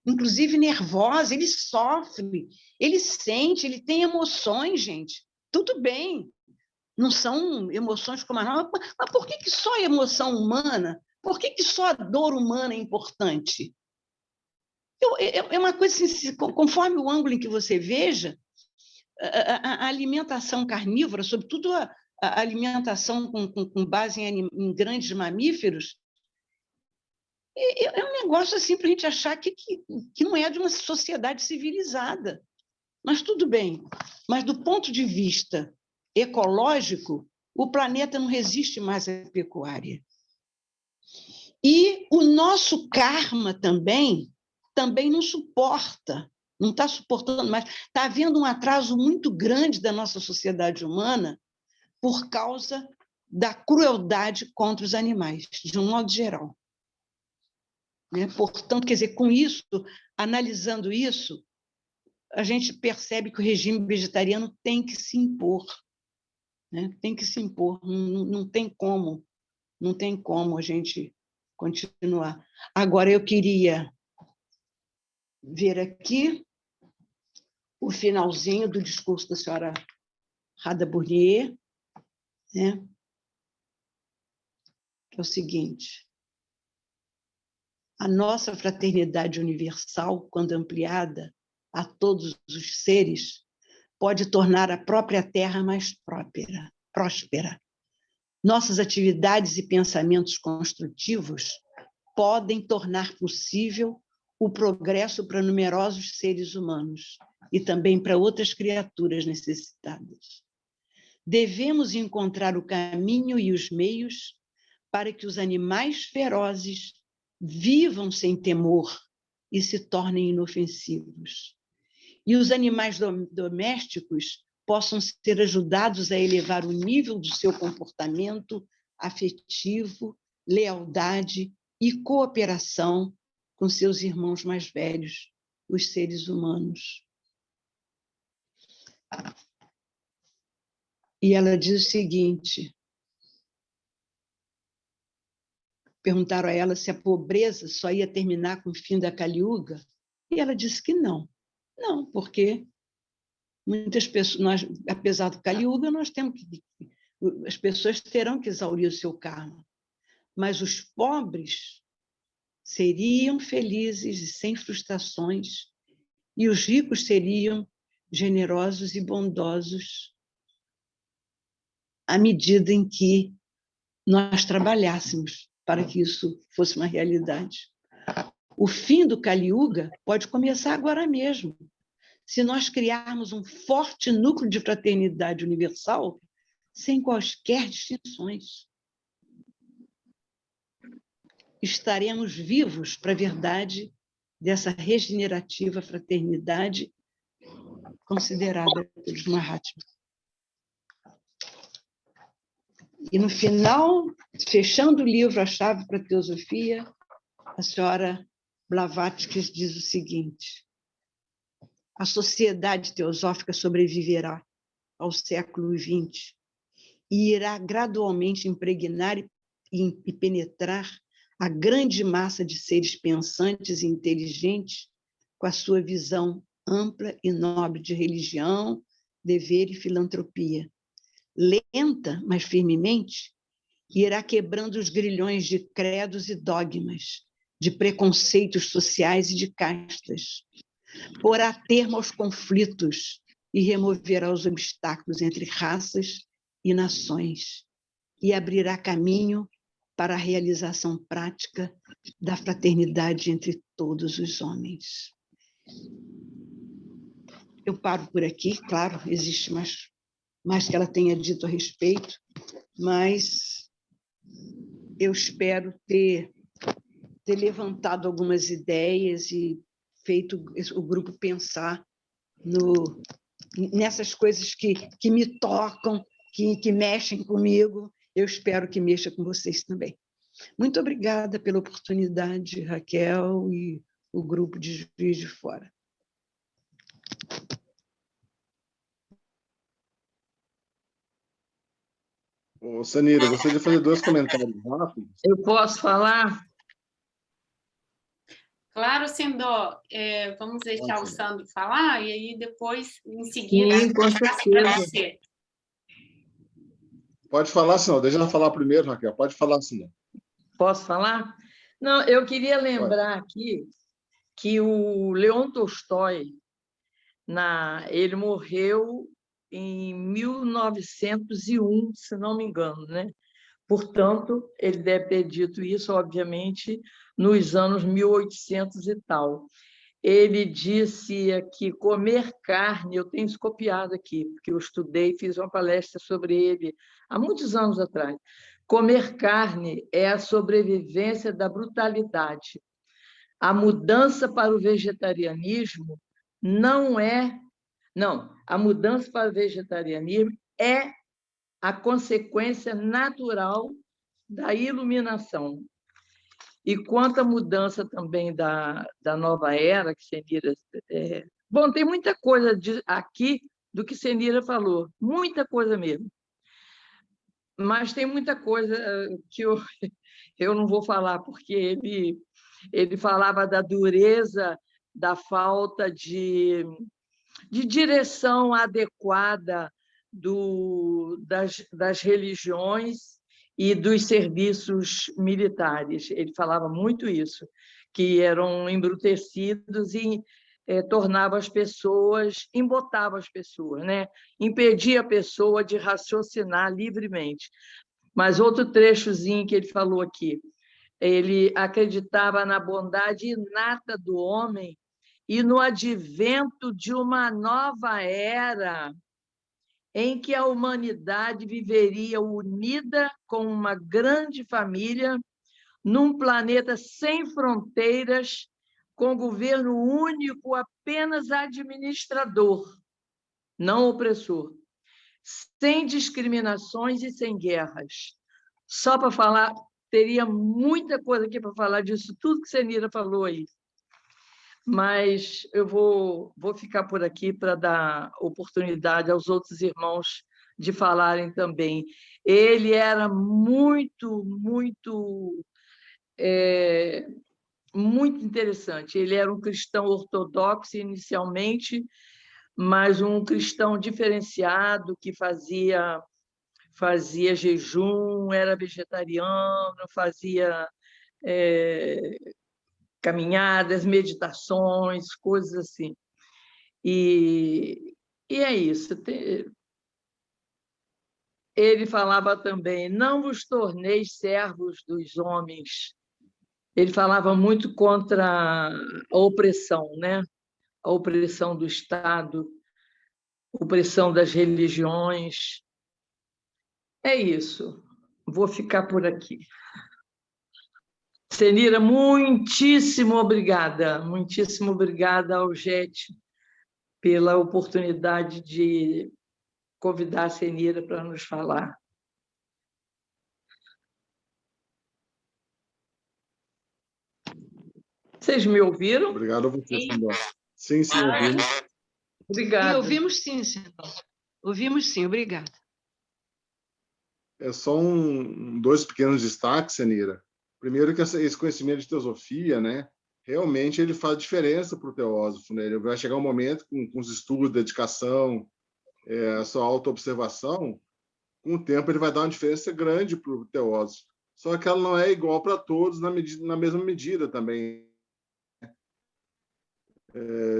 Speaker 2: inclusive nervosa. Ele sofre, ele sente, ele tem emoções, gente. Tudo bem, não são emoções como a nossa, mas por que só a emoção humana? Por que só a dor humana é importante? É uma coisa assim, conforme o ângulo em que você veja, a alimentação carnívora, sobretudo a alimentação com base em grandes mamíferos, é um negócio assim para a gente achar que não é de uma sociedade civilizada. Mas tudo bem. Mas, do ponto de vista ecológico, o planeta não resiste mais à pecuária. E o nosso karma também não suporta, não está suportando mais. Está havendo um atraso muito grande da nossa sociedade humana por causa da crueldade contra os animais, de um modo geral. Portanto, quer dizer, com isso, analisando isso, a gente percebe que o regime vegetariano tem que se impor. Tem que se impor, não tem como a gente continuar. Agora, eu queria ver aqui o finalzinho do discurso da senhora Rada Bournier, né? Que é o seguinte: a nossa fraternidade universal, quando ampliada a todos os seres, pode tornar a própria Terra mais próspera. Nossas atividades e pensamentos construtivos podem tornar possível o progresso para numerosos seres humanos e também para outras criaturas necessitadas. Devemos encontrar o caminho e os meios para que os animais ferozes vivam sem temor e se tornem inofensivos. E os animais domésticos possam ser ajudados a elevar o nível do seu comportamento afetivo, lealdade e cooperação com seus irmãos mais velhos, os seres humanos. E ela diz o seguinte: perguntaram a ela se a pobreza só ia terminar com o fim da Kali Yuga, e ela disse que não. Não, porque muitas pessoas, apesar do Kali Yuga, as pessoas terão que exaurir o seu karma, mas os pobres seriam felizes e sem frustrações, e os ricos seriam generosos e bondosos à medida em que nós trabalhássemos para que isso fosse uma realidade. O fim do Kali Yuga pode começar agora mesmo. Se nós criarmos um forte núcleo de fraternidade universal, sem quaisquer distinções, estaremos vivos para a verdade dessa regenerativa fraternidade considerada pelos Mahatmas. E no final, fechando o livro A Chave para a Teosofia, a senhora Blavatsky diz o seguinte: a sociedade teosófica sobreviverá ao século XX e irá gradualmente impregnar e penetrar a grande massa de seres pensantes e inteligentes com a sua visão ampla e nobre de religião, dever e filantropia. Lenta, mas firmemente, irá quebrando os grilhões de credos e dogmas, de preconceitos sociais e de castas. Porá termo aos conflitos e removerá os obstáculos entre raças e nações, e abrirá caminho para a realização prática da fraternidade entre todos os homens. Eu paro por aqui, claro, existe mais que ela tenha dito a respeito, mas eu espero ter levantado algumas ideias e feito o grupo pensar nessas coisas que me tocam, que mexem comigo. Eu espero que mexa com vocês também. Muito obrigada pela oportunidade, Raquel e o grupo de Juiz de Fora.
Speaker 5: Ô, Sanira, eu gostaria de fazer 2 comentários rápidos.
Speaker 4: Eu posso falar?
Speaker 1: Claro, Sindó. Vamos deixar o Sandro falar e aí depois, em seguida,
Speaker 4: Sim, com certeza.
Speaker 1: você.
Speaker 5: Pode falar, senão. Deixa ela falar primeiro, Raquel. Pode falar, senão.
Speaker 4: Posso falar? Não, eu queria lembrar aqui que o Leon Tolstói, ele morreu em 1901, se não me engano, né? Portanto, ele deve ter dito isso, obviamente, nos anos 1800 e tal. Ele disse que comer carne, eu tenho isso copiado aqui, porque eu estudei, fiz uma palestra sobre ele há muitos anos atrás. Comer carne é a sobrevivência da brutalidade. A mudança para o vegetarianismo a mudança para o vegetarianismo é a consequência natural da iluminação. E quanto à mudança também da nova era, que Senira... Bom, tem muita coisa aqui do que Senira falou, muita coisa mesmo. Mas tem muita coisa que eu não vou falar, porque ele falava da dureza, da falta de direção adequada das religiões e dos serviços militares. Ele falava muito isso, que eram embrutecidos e tornava as pessoas, embotava as pessoas, né? Impedia a pessoa de raciocinar livremente. Mas outro trechozinho que ele falou aqui, ele acreditava na bondade inata do homem e no advento de uma nova era em que a humanidade viveria unida com uma grande família num planeta sem fronteiras, com governo único, apenas administrador, não opressor, sem discriminações e sem guerras. Só para falar, teria muita coisa aqui para falar disso, tudo que Senira falou aí. Mas eu vou ficar por aqui para dar oportunidade aos outros irmãos de falarem também. Ele era muito muito interessante. Ele era um cristão ortodoxo inicialmente, mas um cristão diferenciado que fazia jejum, era vegetariano, fazia caminhadas, meditações, coisas assim. E é isso. Ele falava também, não vos torneis servos dos homens. Ele falava muito contra a opressão, né? A opressão do Estado, a opressão das religiões. É isso. Vou ficar por aqui. Senira, muitíssimo obrigada ao JET pela oportunidade de convidar a Senira para nos falar. Vocês me ouviram?
Speaker 5: Obrigado a você, Sandor. Sim, ouvimos.
Speaker 4: Obrigada.
Speaker 2: E ouvimos sim, senhor. Ouvimos sim, obrigada.
Speaker 5: É só dois pequenos destaques, Senira. Primeiro que esse conhecimento de teosofia, né, realmente ele faz diferença para o teósofo, né? Ele vai chegar um momento com os estudos, dedicação, a sua autoobservação, com o tempo ele vai dar uma diferença grande para o teósofo. Só que ela não é igual para todos na mesma medida também.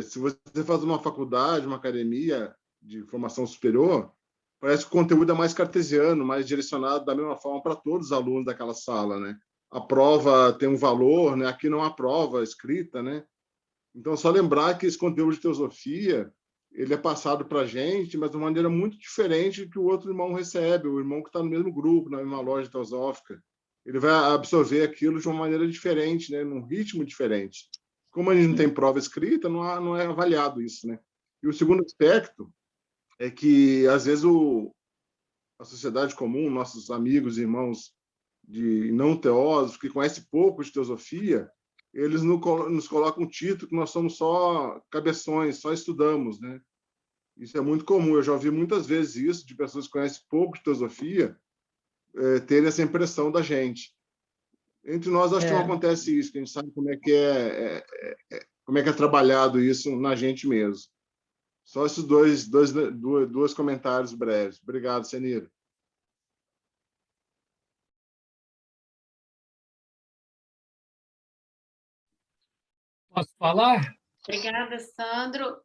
Speaker 5: Se você faz uma faculdade, uma academia de formação superior, parece que o conteúdo é mais cartesiano, mais direcionado da mesma forma para todos os alunos daquela sala, né? A prova tem um valor, né? Aqui não há prova escrita, né? Então, só lembrar que esse conteúdo de teosofia, ele é passado para a gente, mas de uma maneira muito diferente do que o outro irmão recebe, o irmão que está no mesmo grupo, na mesma loja teosófica. Ele vai absorver aquilo de uma maneira diferente, né? Num ritmo diferente. Como a gente não tem prova escrita, não é avaliado isso, né? E o segundo aspecto é que, às vezes, a sociedade comum, nossos amigos e irmãos de não teósofos, que conhecem pouco de teosofia, eles nos colocam um título que nós somos só cabeções, só estudamos, né? Isso é muito comum. Eu já ouvi muitas vezes isso, de pessoas que conhecem pouco de teosofia, terem essa impressão da gente. Entre nós, acho que não acontece isso, que a gente sabe como é que é trabalhado isso na gente mesmo. Só esses dois comentários breves. Obrigado, Senira.
Speaker 6: Posso falar?
Speaker 1: Obrigada, Sandro.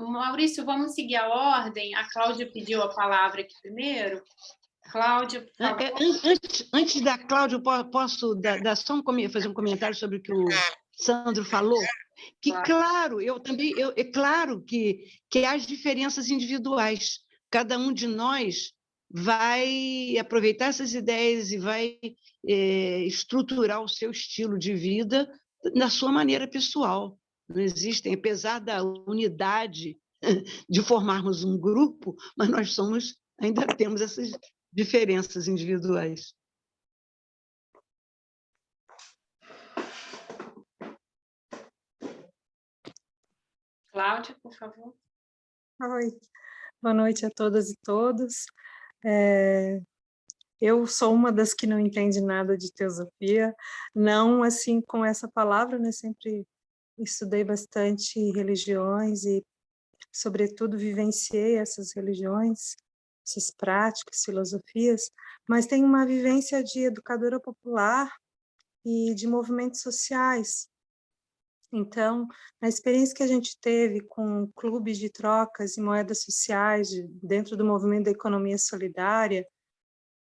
Speaker 1: Maurício, vamos seguir a ordem? A Cláudia pediu a palavra aqui primeiro. Cláudia, por favor.
Speaker 2: Antes da Cláudia, posso dar só fazer um comentário sobre o que o Sandro falou? Que, claro, é claro que há as diferenças individuais. Cada um de nós vai aproveitar essas ideias e vai estruturar o seu estilo de vida na sua maneira pessoal. Não existem, apesar da unidade de formarmos um grupo, mas nós ainda temos essas diferenças individuais.
Speaker 1: Cláudia, por favor.
Speaker 7: Oi, boa noite a todas e todos. Eu sou uma das que não entende nada de teosofia, não assim com essa palavra, né? Sempre estudei bastante religiões e, sobretudo, vivenciei essas religiões, essas práticas, filosofias, mas tenho uma vivência de educadora popular e de movimentos sociais. Então, a experiência que a gente teve com clubes de trocas e moedas sociais dentro do movimento da economia solidária,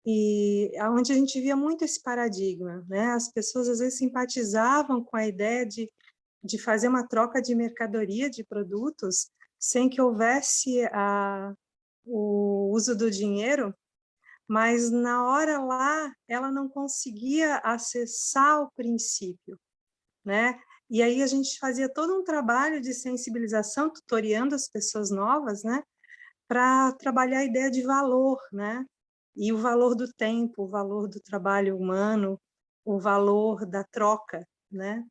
Speaker 7: e onde a gente via muito esse paradigma, né? As pessoas às vezes simpatizavam com a ideia de fazer uma troca de mercadoria, de produtos, sem que houvesse o uso do dinheiro, mas na hora lá ela não conseguia acessar o princípio, né? E aí a gente fazia todo um trabalho de sensibilização, tutoriando as pessoas novas, né? Para trabalhar a ideia de valor, né? E o valor do tempo, o valor do trabalho humano, o valor da troca, né?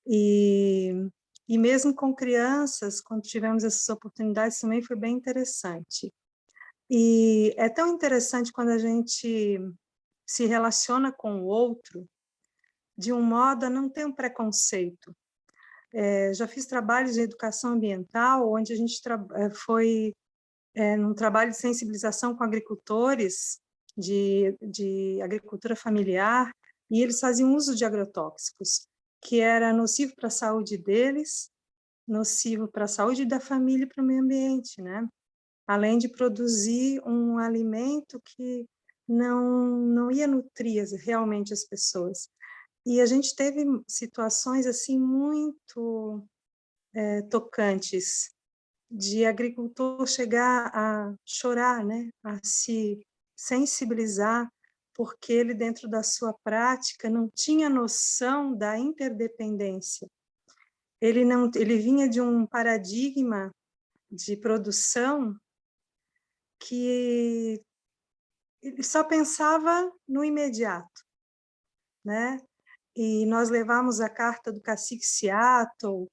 Speaker 7: E mesmo com crianças, quando tivemos essas oportunidades, também foi bem interessante. E é tão interessante quando a gente se relaciona com o outro, de um modo a não ter um preconceito. Já fiz trabalhos de educação ambiental, onde a gente foi num trabalho de sensibilização com agricultores de agricultura familiar, e eles faziam uso de agrotóxicos, que era nocivo para a saúde deles, nocivo para a saúde da família e para o meio ambiente, né? Além de produzir um alimento que não ia nutrir realmente as pessoas. E a gente teve situações assim muito tocantes, de agricultor chegar a chorar, né? A se sensibilizar, porque ele, dentro da sua prática, não tinha noção da interdependência. Ele vinha de um paradigma de produção que ele só pensava no imediato, né? E nós levamos a carta do cacique Seattle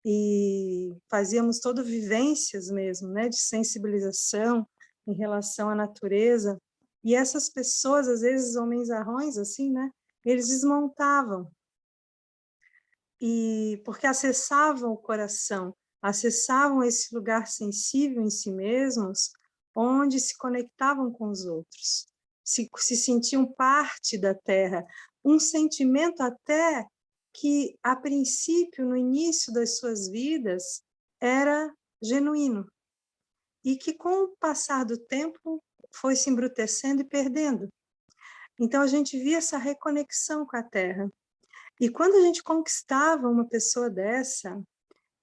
Speaker 7: e fazíamos todas vivências mesmo, né, de sensibilização em relação à natureza. E essas pessoas, às vezes, homenzarrões, assim, né, eles desmontavam, e porque acessavam o coração, acessavam esse lugar sensível em si mesmos, onde se conectavam com os outros, se sentiam parte da Terra, um sentimento até que, a princípio, no início das suas vidas, era genuíno, e que, com o passar do tempo, foi se embrutecendo e perdendo. Então, a gente via essa reconexão com a Terra. E quando a gente conquistava uma pessoa dessa,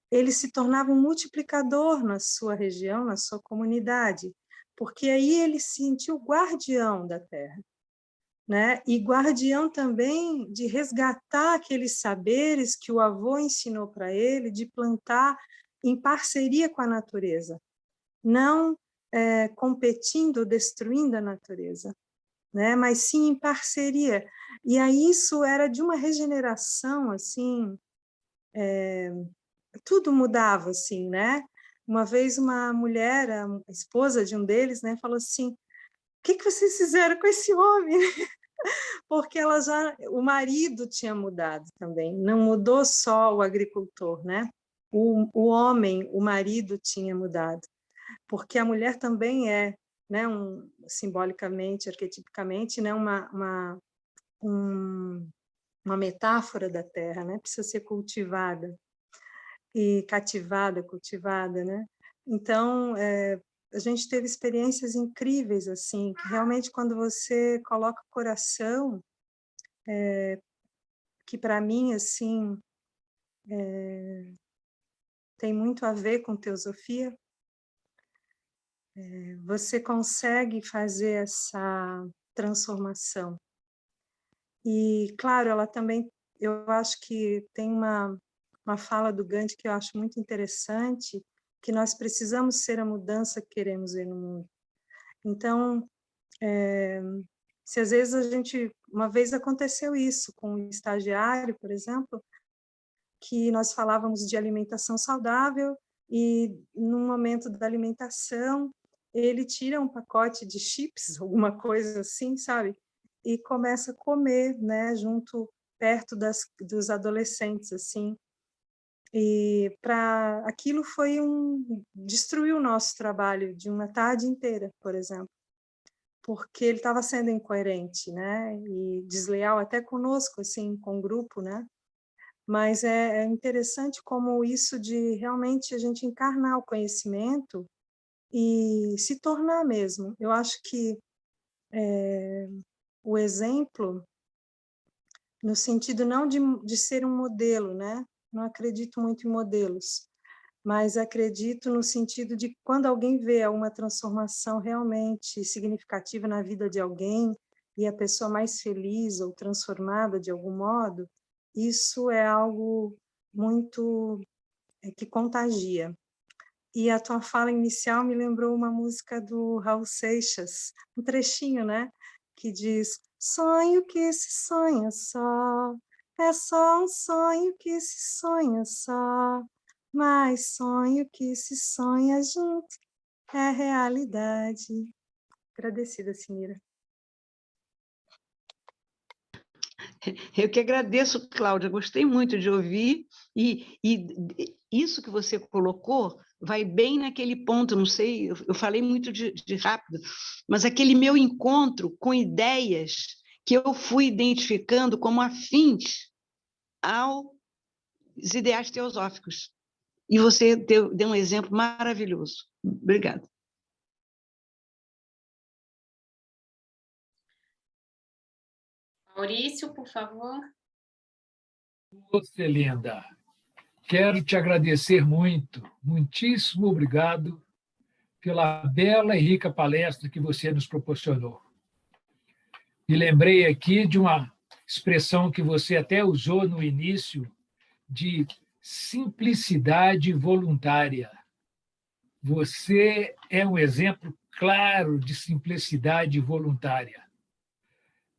Speaker 7: ele se tornava um multiplicador na sua região, na sua comunidade, porque aí ele se sentiu guardião da terra, né? E guardião também de resgatar aqueles saberes que o avô ensinou para ele, de plantar em parceria com a natureza, não competindo, destruindo a natureza, né? Mas sim em parceria. E aí isso era de uma regeneração, assim, tudo mudava, assim, né? Uma vez uma mulher, a esposa de um deles, né, falou assim: o que vocês fizeram com esse homem? Porque o marido tinha mudado também, não mudou só o agricultor, né? O homem, o marido tinha mudado, porque a mulher também é, né, simbolicamente, arquetipicamente, né, uma metáfora da terra, né? Precisa ser cultivada e cativada, cultivada, né? Então, a gente teve experiências incríveis, assim, que realmente quando você coloca o coração, que para mim, assim, tem muito a ver com teosofia, você consegue fazer essa transformação. E, claro, ela também, eu acho que tem uma fala do Gandhi que eu acho muito interessante, que nós precisamos ser a mudança que queremos ver no mundo. Então, se às vezes uma vez aconteceu isso com um estagiário, por exemplo, que nós falávamos de alimentação saudável e, no momento da alimentação, ele tira um pacote de chips, alguma coisa assim, sabe? E começa a comer, né, perto dos adolescentes, assim. E aquilo destruiu o nosso trabalho de uma tarde inteira, por exemplo, porque ele estava sendo incoerente, né, e desleal até conosco, assim, com o grupo, né. Mas é interessante como isso de realmente a gente encarnar o conhecimento e se tornar mesmo. Eu acho que o exemplo, no sentido não de ser um modelo, né? Não acredito muito em modelos, mas acredito no sentido de quando alguém vê alguma transformação realmente significativa na vida de alguém e a pessoa mais feliz ou transformada de algum modo, isso é algo muito que contagia. E a tua fala inicial me lembrou uma música do Raul Seixas, um trechinho, né? Que diz: sonho que se sonha só, é só um sonho que se sonha só, mas sonho que se sonha junto é realidade. Agradecida, Sinira.
Speaker 2: Eu que agradeço, Cláudia, gostei muito de ouvir, e isso que você colocou vai bem naquele ponto, não sei, eu falei muito de rápido, mas aquele meu encontro com ideias que eu fui identificando como afins aos ideais teosóficos. E você deu um exemplo maravilhoso. Obrigada.
Speaker 1: Maurício, por favor.
Speaker 6: Você, linda, quero te agradecer muito, muitíssimo obrigado pela bela e rica palestra que você nos proporcionou. E lembrei aqui de uma expressão que você até usou no início, de simplicidade voluntária. Você é um exemplo claro de simplicidade voluntária.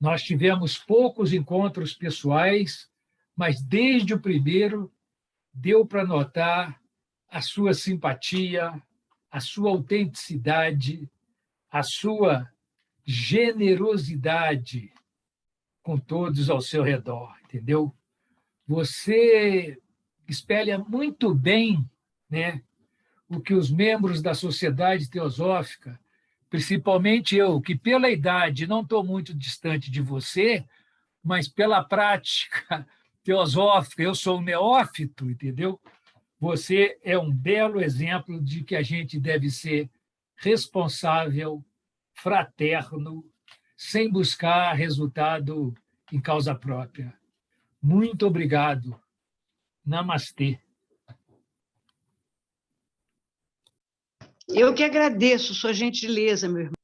Speaker 6: Nós tivemos poucos encontros pessoais, mas desde o primeiro deu para notar a sua simpatia, a sua autenticidade, a sua generosidade com todos ao seu redor, entendeu? Você espelha muito bem, né, o que os membros da Sociedade Teosófica, principalmente eu, que pela idade não estou muito distante de você, mas pela prática teosófica eu sou um neófito, entendeu? Você é um belo exemplo de que a gente deve ser responsável, fraterno, sem buscar resultado em causa própria. Muito obrigado. Namastê.
Speaker 2: Eu que agradeço sua gentileza, meu irmão.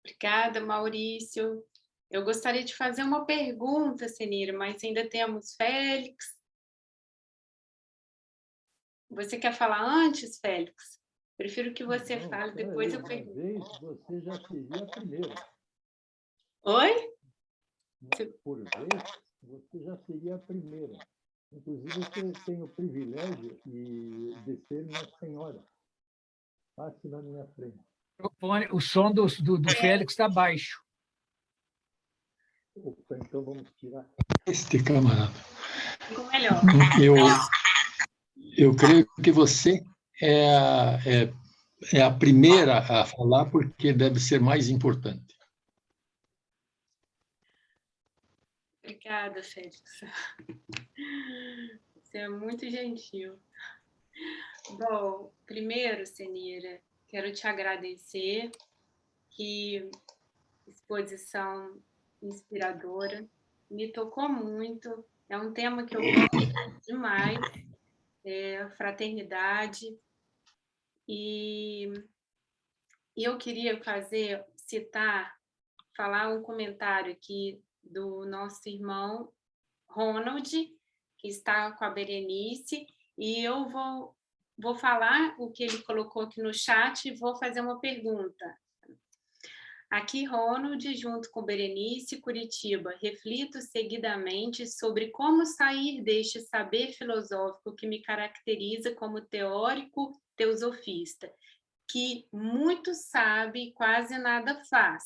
Speaker 1: Obrigada, Maurício. Eu gostaria de fazer uma pergunta, Senira, mas ainda temos Félix. Você quer falar antes, Félix? Prefiro que você fale, depois eu pergunto.
Speaker 8: Você já seria a primeira.
Speaker 1: Oi?
Speaker 8: Por vez, você já seria a primeira. Inclusive, você tem o privilégio de ser minha senhora. Passe na minha frente.
Speaker 6: O som do Félix está baixo.
Speaker 8: Opa, então vamos tirar este camarada.
Speaker 1: Ficou melhor.
Speaker 8: Eu creio que você é a primeira a falar, porque deve ser mais importante.
Speaker 1: Obrigada, Félix. Você é muito gentil. Bom, primeiro, Senira, quero te agradecer, que exposição inspiradora, me tocou muito, é um tema que eu gosto demais, fraternidade, e eu queria falar um comentário aqui do nosso irmão Ronald, que está com a Berenice, e eu vou falar o que ele colocou aqui no chat e vou fazer uma pergunta. Aqui, Ronald, junto com Berenice, Curitiba, reflito seguidamente sobre como sair deste saber filosófico que me caracteriza como teórico teosofista, que muito sabe e quase nada faz.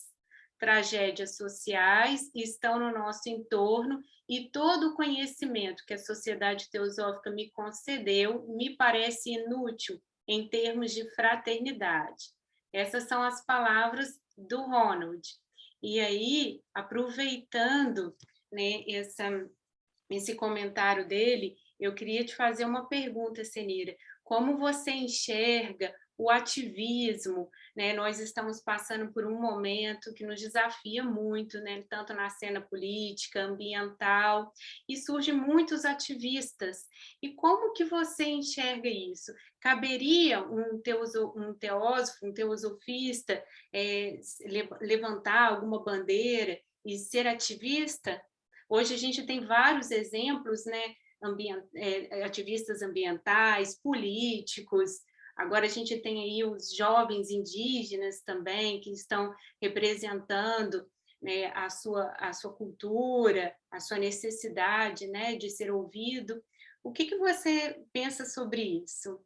Speaker 1: Tragédias sociais estão no nosso entorno e todo o conhecimento que a Sociedade Teosófica me concedeu me parece inútil em termos de fraternidade. Essas são as palavras do Ronald. E aí, aproveitando, né, esse comentário dele, eu queria te fazer uma pergunta, Senira. Como você enxerga o ativismo, né? Nós estamos passando por um momento que nos desafia muito, né? Tanto na cena política, ambiental, e surgem muitos ativistas. E como que você enxerga isso? Caberia um teósofo, um teosofista, levantar alguma bandeira e ser ativista? Hoje a gente tem vários exemplos, né? Ativistas ambientais, políticos. Agora a gente tem aí os jovens indígenas também, que estão representando, né, a sua cultura, a sua necessidade, né, de ser ouvido. O que você pensa sobre isso?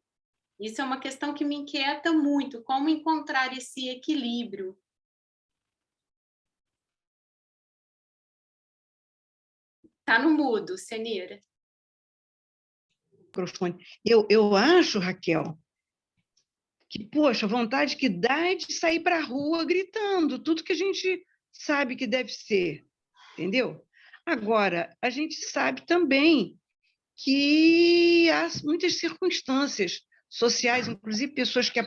Speaker 1: Isso é uma questão que me inquieta muito, como encontrar esse equilíbrio. Tá no mudo, Senira.
Speaker 2: Microfone. Eu acho, Raquel, que, poxa, a vontade que dá é de sair para a rua gritando, tudo que a gente sabe que deve ser, entendeu? Agora, a gente sabe também que há muitas circunstâncias sociais, inclusive pessoas que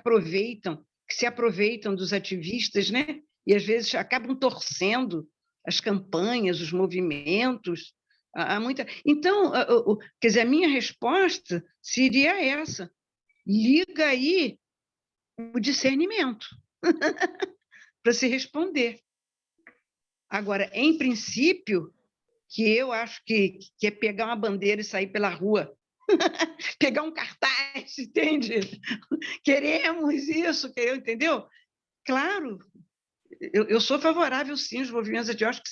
Speaker 2: se aproveitam dos ativistas, né? E às vezes acabam torcendo as campanhas, os movimentos. Há muita... Então, quer dizer, a minha resposta seria essa: liga aí o discernimento para se responder. Agora, em princípio, que eu acho que é pegar uma bandeira e sair pela rua, pegar um cartaz, entende? Queremos isso, entendeu? Claro, eu sou favorável, sim, aos movimentos etiópicos,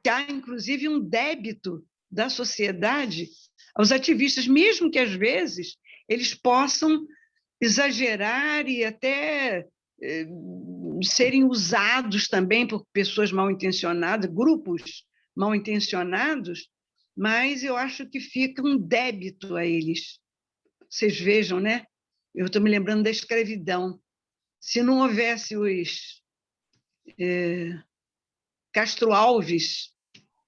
Speaker 2: que há, inclusive, um débito da sociedade aos ativistas, mesmo que, às vezes, eles possam exagerar e até serem usados também por pessoas mal intencionadas, grupos mal intencionados, mas eu acho que fica um débito a eles. Vocês vejam, né? Eu estou me lembrando da escravidão. Se não houvesse os Castro Alves,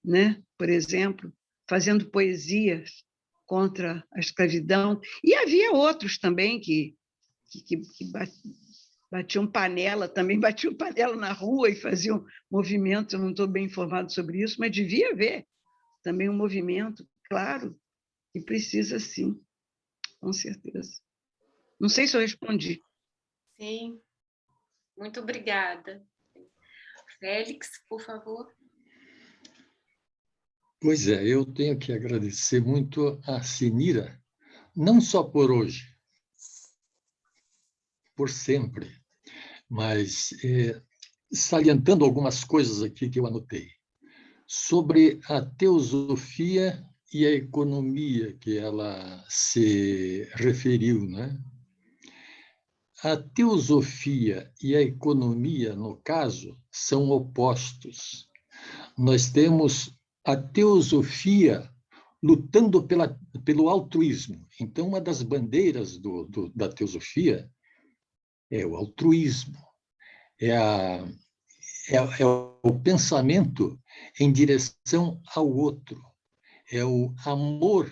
Speaker 2: né, por exemplo, fazendo poesias contra a escravidão, e havia outros também que batiam panela na rua e faziam movimento. Eu não estou bem informado sobre isso, mas devia haver também um movimento, claro, e precisa sim, com certeza. Não sei se eu respondi.
Speaker 1: Sim, muito obrigada. Félix, por favor.
Speaker 8: Pois é, eu tenho que agradecer muito a Senira, não só por hoje, por sempre, mas salientando algumas coisas aqui que eu anotei. Sobre a teosofia e a economia que ela se referiu, né? A teosofia e a economia, no caso, são opostos. Nós temos a teosofia lutando pelo altruísmo. Então, uma das bandeiras da teosofia é o altruísmo, é o pensamento em direção ao outro, é o amor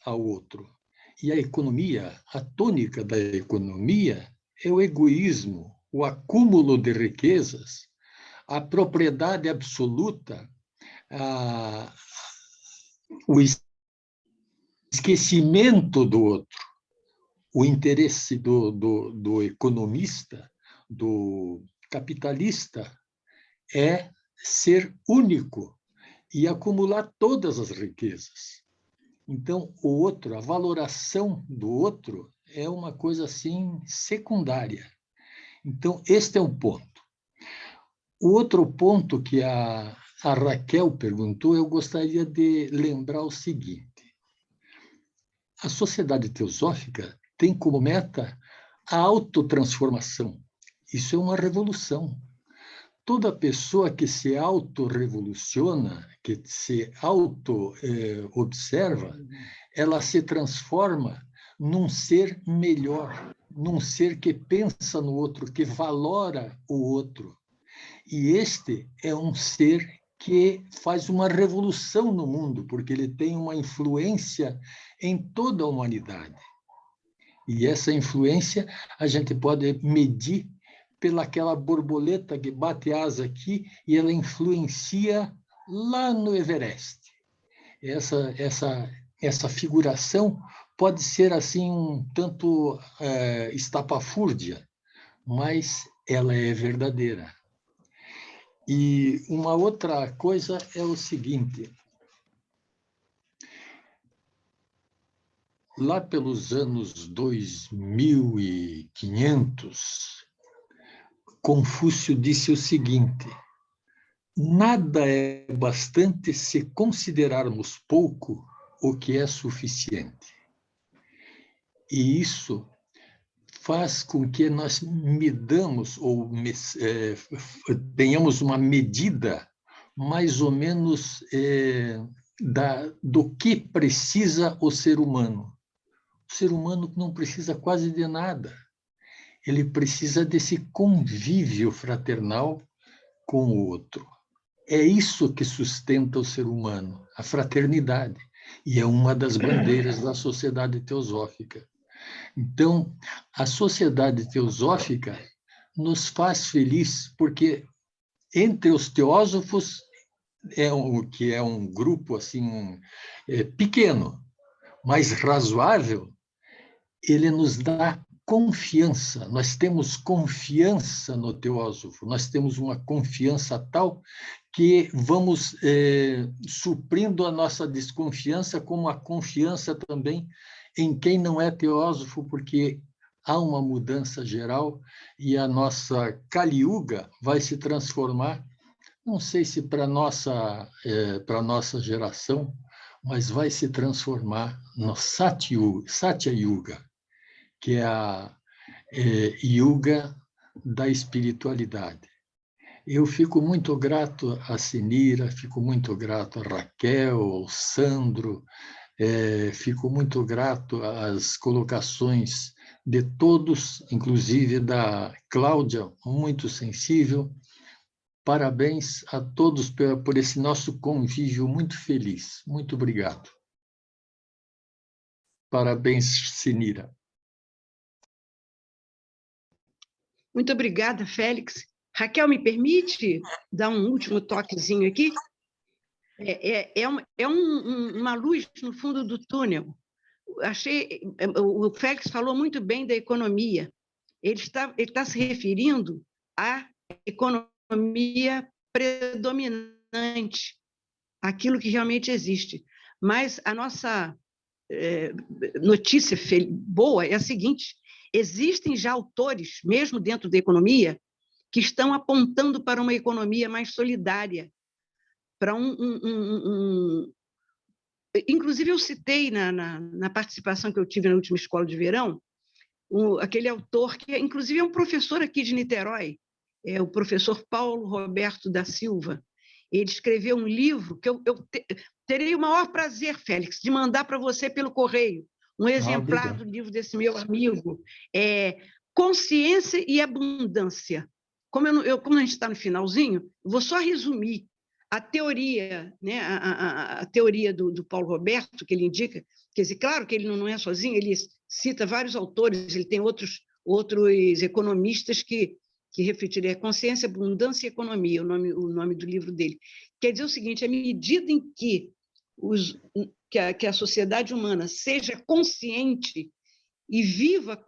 Speaker 8: ao outro. E a economia, a tônica da economia é o egoísmo, o acúmulo de riquezas, a propriedade absoluta, o esquecimento do outro, o interesse do economista, do capitalista, é ser único e acumular todas as riquezas. Então, o outro, a valoração do outro é uma coisa assim secundária. Então, este é um ponto. O outro ponto que a Raquel perguntou, eu gostaria de lembrar o seguinte: a sociedade teosófica tem como meta a autotransformação. Isso é uma revolução. Toda pessoa que se autorrevoluciona, que se auto-observa, ela se transforma num ser melhor, num ser que pensa no outro, que valora o outro. E este é um ser que faz uma revolução no mundo, porque ele tem uma influência em toda a humanidade. E essa influência a gente pode medir pelaquela borboleta que bate asa aqui e ela influencia lá no Everest. Essa figuração pode ser assim um tanto estapafúrdia, mas ela é verdadeira. E uma outra coisa é o seguinte: lá pelos anos 2500, Confúcio disse o seguinte: nada é bastante se considerarmos pouco o que é suficiente. E isso faz com que nós medamos ou tenhamos uma medida mais ou menos do que precisa o ser humano. O ser humano não precisa quase de nada. Ele precisa desse convívio fraternal com o outro. É isso que sustenta o ser humano, a fraternidade. E é uma das bandeiras da sociedade teosófica. Então, a sociedade teosófica nos faz feliz porque entre os teósofos que é um grupo assim pequeno, mas razoável, ele nos dá confiança. Nós temos confiança no teósofo. Nós temos uma confiança tal que vamos suprindo a nossa desconfiança com a confiança também em quem não é teósofo, porque há uma mudança geral e a nossa Kali Yuga vai se transformar, não sei se para a nossa geração, mas vai se transformar no Satya Yuga, que é a Yuga da espiritualidade. Eu fico muito grato a Senira, fico muito grato a Raquel, ao Sandro, fico muito grato às colocações de todos, inclusive da Cláudia, muito sensível. Parabéns a todos por esse nosso convívio muito feliz. Muito obrigado. Parabéns, Senira.
Speaker 2: Muito obrigada, Félix. Raquel, me permite dar um último toquezinho aqui? Uma luz no fundo do túnel. O Félix falou muito bem da economia. Ele está se referindo à economia predominante, aquilo que realmente existe. Mas a nossa notícia boa é a seguinte: existem já autores, mesmo dentro da economia, que estão apontando para uma economia mais solidária, para Inclusive, eu citei na participação que eu tive na última escola de verão, aquele autor que, inclusive, é um professor aqui de Niterói, é o professor Paulo Roberto da Silva. Ele escreveu um livro que eu terei o maior prazer, Félix, de mandar para você pelo correio, um exemplar do livro desse meu amigo, Consciência e Abundância. Como a gente está no finalzinho, vou só resumir a teoria, né, a teoria do Paulo Roberto, que ele indica. Quer dizer, claro que ele não é sozinho, ele cita vários autores, ele tem outros economistas que refletiriam consciência, abundância e economia, o nome do livro dele. Quer dizer o seguinte: à medida em que a sociedade humana seja consciente e viva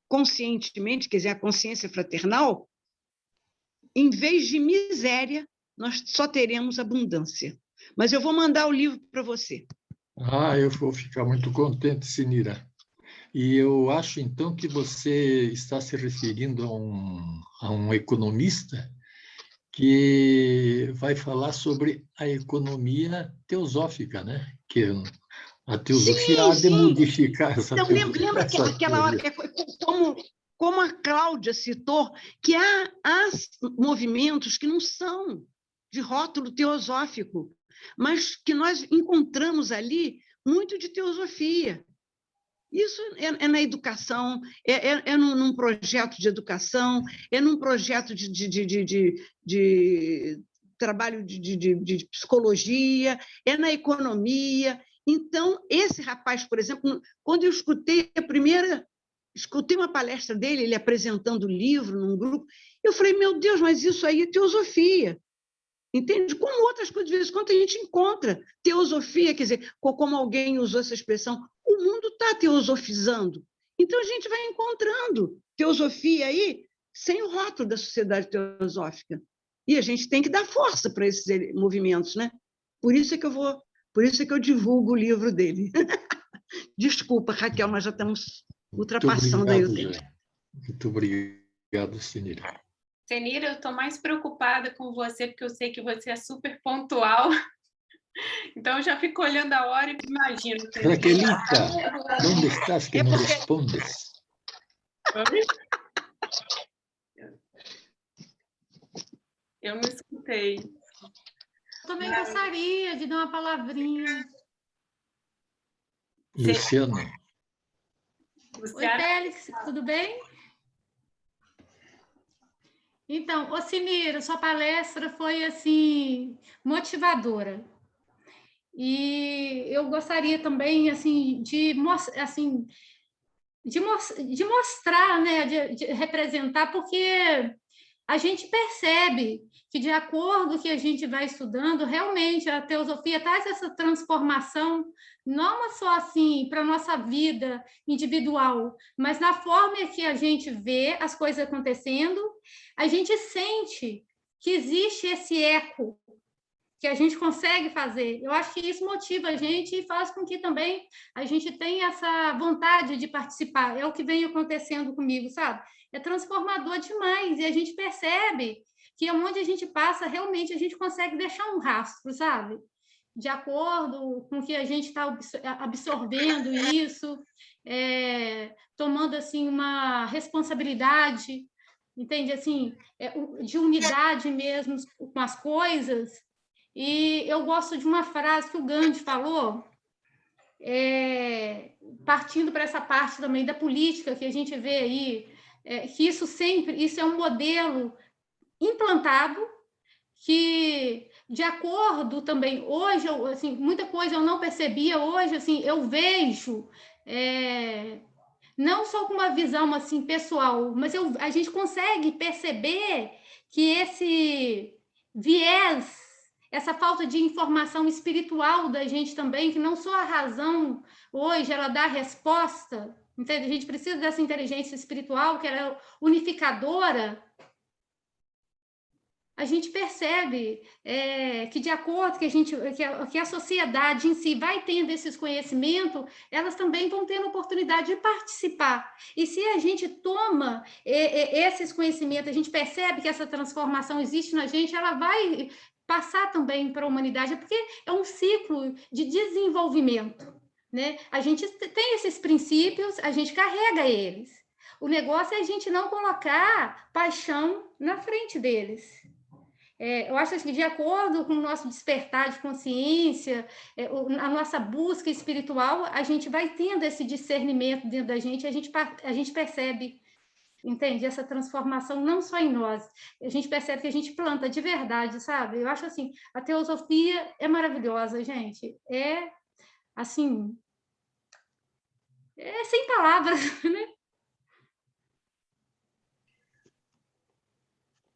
Speaker 2: conscientemente, quer dizer, a consciência fraternal, em vez de miséria, nós só teremos abundância. Mas eu vou mandar o livro para você.
Speaker 8: Eu vou ficar muito contente, Senira. E eu acho, então, que você está se referindo a um economista que vai falar sobre a economia teosófica, né? Que a teosofia há de modificar essa teoria.
Speaker 2: Então, lembra aquela hora, como a Cláudia citou, que há movimentos que não são de rótulo teosófico, mas que nós encontramos ali muito de teosofia. Isso é na educação, num projeto de educação, num projeto de trabalho de psicologia, na economia. Então, esse rapaz, por exemplo, quando eu escutei uma palestra dele, ele apresentando o livro num grupo, eu falei, meu Deus, mas isso aí é teosofia. Entende? Como outras coisas, de vez em quando a gente encontra teosofia, quer dizer, como alguém usou essa expressão, o mundo está teosofizando. Então, a gente vai encontrando teosofia aí sem o rótulo da sociedade teosófica. E a gente tem que dar força para esses movimentos, né? Por isso é que eu divulgo o livro dele. Desculpa, Raquel, mas já estamos ultrapassando aí o tempo.
Speaker 8: Muito obrigado, Senira.
Speaker 1: Senira, eu estou mais preocupada com você, porque eu sei que você é super pontual. Então, eu já fico olhando a hora e imagino.
Speaker 8: Raquelita, onde estás que não respondes?
Speaker 1: Eu não escutei.
Speaker 9: também gostaria de dar uma palavrinha.
Speaker 8: Luciana.
Speaker 9: Oi, Félix, tudo bem? Então, ô Sinira, sua palestra foi, assim, motivadora. E eu gostaria também, assim, de mostrar, né, de representar, porque a gente percebe que, de acordo com o que a gente vai estudando, realmente a teosofia traz essa transformação, não só assim para a nossa vida individual, mas na forma que a gente vê as coisas acontecendo, a gente sente que existe esse eco que a gente consegue fazer. Eu acho que isso motiva a gente e faz com que também a gente tenha essa vontade de participar. É o que vem acontecendo comigo, sabe? É transformador demais, e a gente percebe que onde a gente passa, realmente a gente consegue deixar um rastro, sabe? De acordo com que a gente está absorvendo isso, tomando assim uma responsabilidade, entende? Assim, de unidade mesmo com as coisas. E eu gosto de uma frase que o Gandhi falou, partindo para essa parte também da política que a gente vê aí, que isso é um modelo implantado, que, de acordo também, hoje, assim, muita coisa eu não percebia, hoje, assim, eu vejo, não só com uma visão, assim, pessoal, mas a gente consegue perceber que esse viés, essa falta de informação espiritual da gente também, que não só a razão, hoje, ela dá a resposta, entende? A gente precisa dessa inteligência espiritual, que ela é unificadora. A gente percebe que, de acordo que a sociedade em si vai tendo esses conhecimentos, elas também vão tendo oportunidade de participar. E se a gente toma esses conhecimentos, a gente percebe que essa transformação existe na gente, ela vai passar também para a humanidade, porque é um ciclo de desenvolvimento, né? A gente tem esses princípios, a gente carrega eles. O negócio é a gente não colocar paixão na frente deles. Eu acho que, de acordo com o nosso despertar de consciência, a nossa busca espiritual, a gente vai tendo esse discernimento dentro da gente, a gente percebe, entende? Essa transformação não só em nós, a gente percebe que a gente planta de verdade, sabe? Eu acho assim, a teosofia é maravilhosa, gente. Assim, sem palavras, né?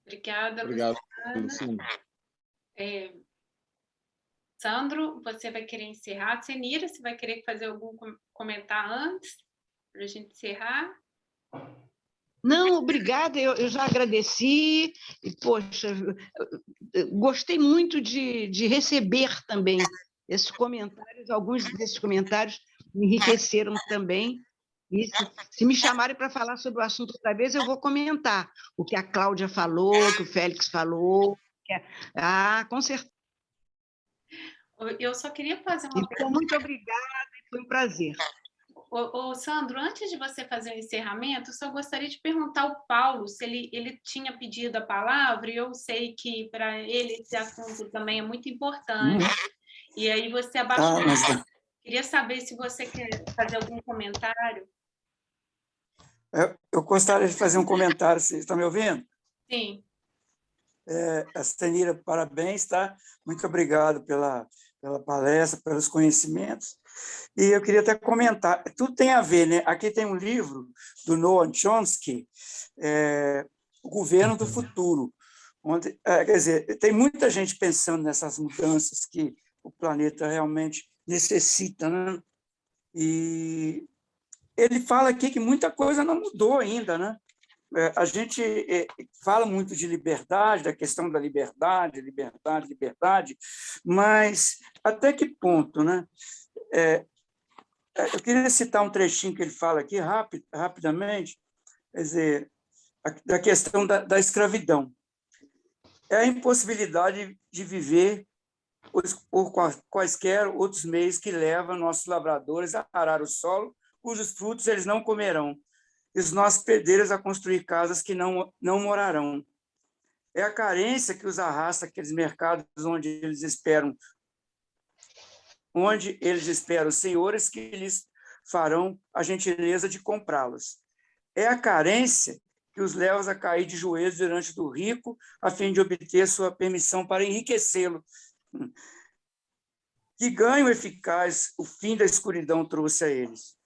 Speaker 1: Obrigada,
Speaker 5: Obrigado,
Speaker 1: Luciana. Sandro, você vai querer encerrar? Senira, você vai querer fazer algum comentário antes, para a gente encerrar?
Speaker 2: Não, obrigada, eu já agradeci, e, poxa, gostei muito de receber também esses comentários, alguns desses comentários me enriqueceram também. E se me chamarem para falar sobre o assunto outra vez, eu vou comentar o que a Cláudia falou, o que o Félix falou. Com certeza.
Speaker 1: Eu só queria fazer uma pergunta.
Speaker 2: Então, muito obrigada, foi um prazer.
Speaker 1: Sandro, antes de você fazer o encerramento, eu só gostaria de perguntar ao Paulo se ele tinha pedido a palavra, e eu sei que para ele esse assunto também é muito importante. E aí você abaixou. Queria saber se você quer fazer algum comentário.
Speaker 10: Eu gostaria de fazer um comentário, vocês estão me ouvindo?
Speaker 1: Sim.
Speaker 10: Senira, parabéns, tá? Muito obrigado pela palestra, pelos conhecimentos. E eu queria até comentar, tudo tem a ver, né? Aqui tem um livro do Noam Chomsky, O Governo do Futuro, onde, quer dizer, tem muita gente pensando nessas mudanças que o planeta realmente necessita, né? E ele fala aqui que muita coisa não mudou ainda, né? A gente fala muito de liberdade, da questão da liberdade, mas até que ponto, né? Eu queria citar um trechinho que ele fala aqui, rapidamente, quer dizer, da questão da escravidão. É a impossibilidade de viver por quaisquer outros meios que levam nossos lavradores a arar o solo, cujos frutos eles não comerão, e os nossos pedreiros a construir casas que não morarão. É a carência que os arrasta àqueles mercados onde eles esperam senhores que lhes farão a gentileza de comprá-los. É a carência que os leva a cair de joelhos diante do rico, a fim de obter sua permissão para enriquecê-lo. Que ganho eficaz o fim da escuridão trouxe a eles.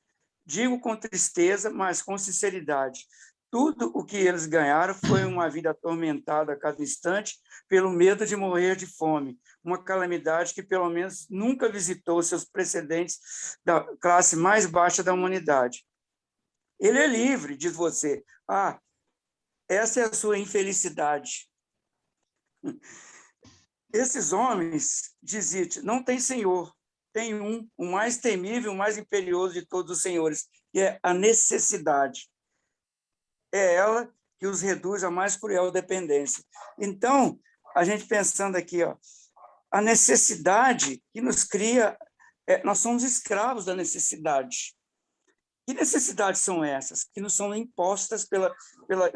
Speaker 10: Digo com tristeza, mas com sinceridade. Tudo o que eles ganharam foi uma vida atormentada a cada instante pelo medo de morrer de fome, uma calamidade que, pelo menos, nunca visitou seus precedentes da classe mais baixa da humanidade. Ele é livre, diz você. Ah, essa é a sua infelicidade. Esses homens, dizite, não tem senhor, tem o mais temível, o mais imperioso de todos os senhores, que é a necessidade. É ela que os reduz à mais cruel dependência. Então, a gente pensando aqui, ó, a necessidade que nos cria, nós somos escravos da necessidade. Que necessidades são essas? Que nos são impostas pela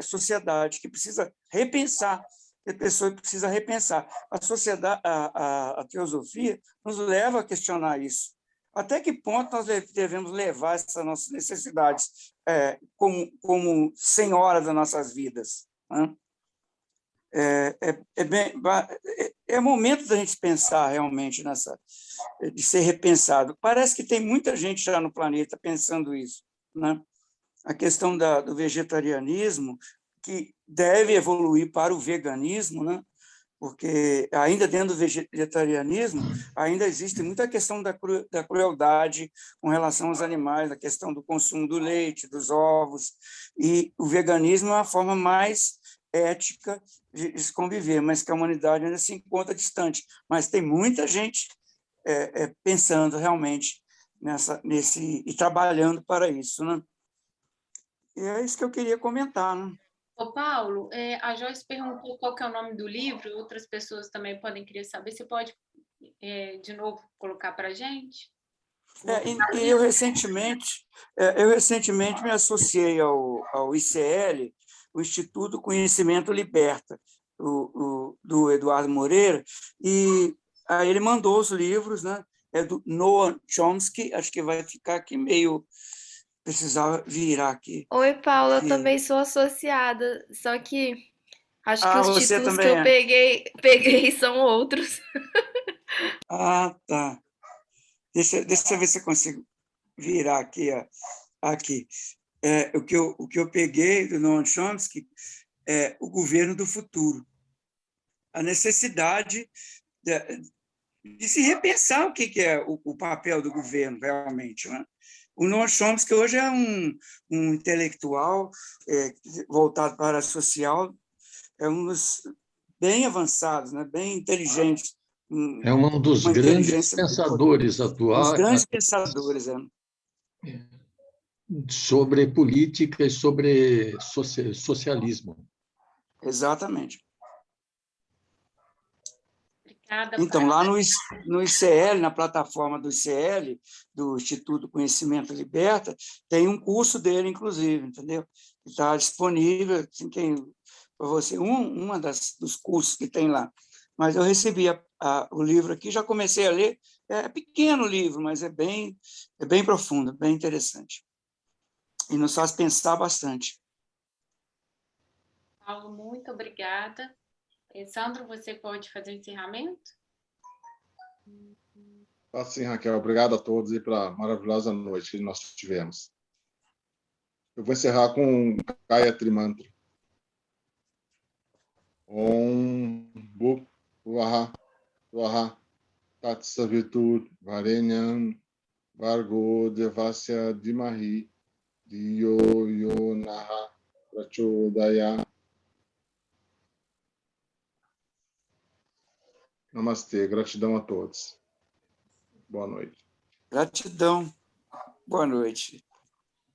Speaker 10: sociedade, que precisa repensar, a pessoa precisa repensar. A sociedade, a teosofia nos leva a questionar isso. Até que ponto nós devemos levar essas nossas necessidades como senhora das nossas vidas? Né? É momento da gente pensar realmente de ser repensado. Parece que tem muita gente já no planeta pensando isso, né? A questão do vegetarianismo, que deve evoluir para o veganismo, né? Porque ainda dentro do vegetarianismo, ainda existe muita questão da crueldade com relação aos animais, a questão do consumo do leite, dos ovos, e o veganismo é uma forma mais ética de se conviver, mas que a humanidade ainda se encontra distante. Mas tem muita gente pensando realmente e trabalhando para isso, né? E é isso que eu queria comentar, né?
Speaker 1: Ô, Paulo, a Joyce perguntou qual que é o nome do livro, outras pessoas também podem querer saber. Você pode, de novo, colocar para a gente?
Speaker 10: Eu recentemente me associei ao ICL, o Instituto Conhecimento Liberta, do Eduardo Moreira, e aí ele mandou os livros, né? É do Noam Chomsky, acho que vai ficar aqui meio... Precisava virar aqui.
Speaker 11: Oi, Paula, eu também sou associada, só que acho que os
Speaker 10: você
Speaker 11: títulos que
Speaker 10: também
Speaker 11: eu peguei são outros.
Speaker 10: Ah, tá. Deixa eu ver se eu consigo virar aqui. Ó. Aqui. O que eu peguei do Noam Chomsky é o governo do futuro. A necessidade de se repensar o que é o papel do governo, realmente, né? O Noam Chomsky hoje é um intelectual voltado para a social, é um dos bem avançados, né? Bem inteligentes.
Speaker 8: É um dos grandes pensadores atuais.
Speaker 10: Os grandes pensadores.
Speaker 8: Sobre política e sobre socialismo.
Speaker 10: Exatamente.
Speaker 1: Obrigada.
Speaker 10: Então, lá no ICL, na plataforma do ICL, do Instituto Conhecimento Liberta, tem um curso dele, inclusive, entendeu? Está disponível, assim, para você, dos cursos que tem lá. Mas eu recebi o livro aqui, já comecei a ler, é pequeno o livro, mas é bem profundo, bem interessante. E nos faz pensar bastante.
Speaker 1: Paulo, muito obrigada. Sandro, você pode fazer o encerramento?
Speaker 5: Sim, Raquel. Obrigado a todos e pela maravilhosa noite que nós tivemos. Eu vou encerrar com Gayatri Mantra. Om Bhuk Vaha Vaha Tat Savitur Varenyam Vargo Devasya Dimahi Diyo Yo Naha Prachodaya. Namastê, gratidão a todos. Boa noite.
Speaker 10: Gratidão. Boa noite.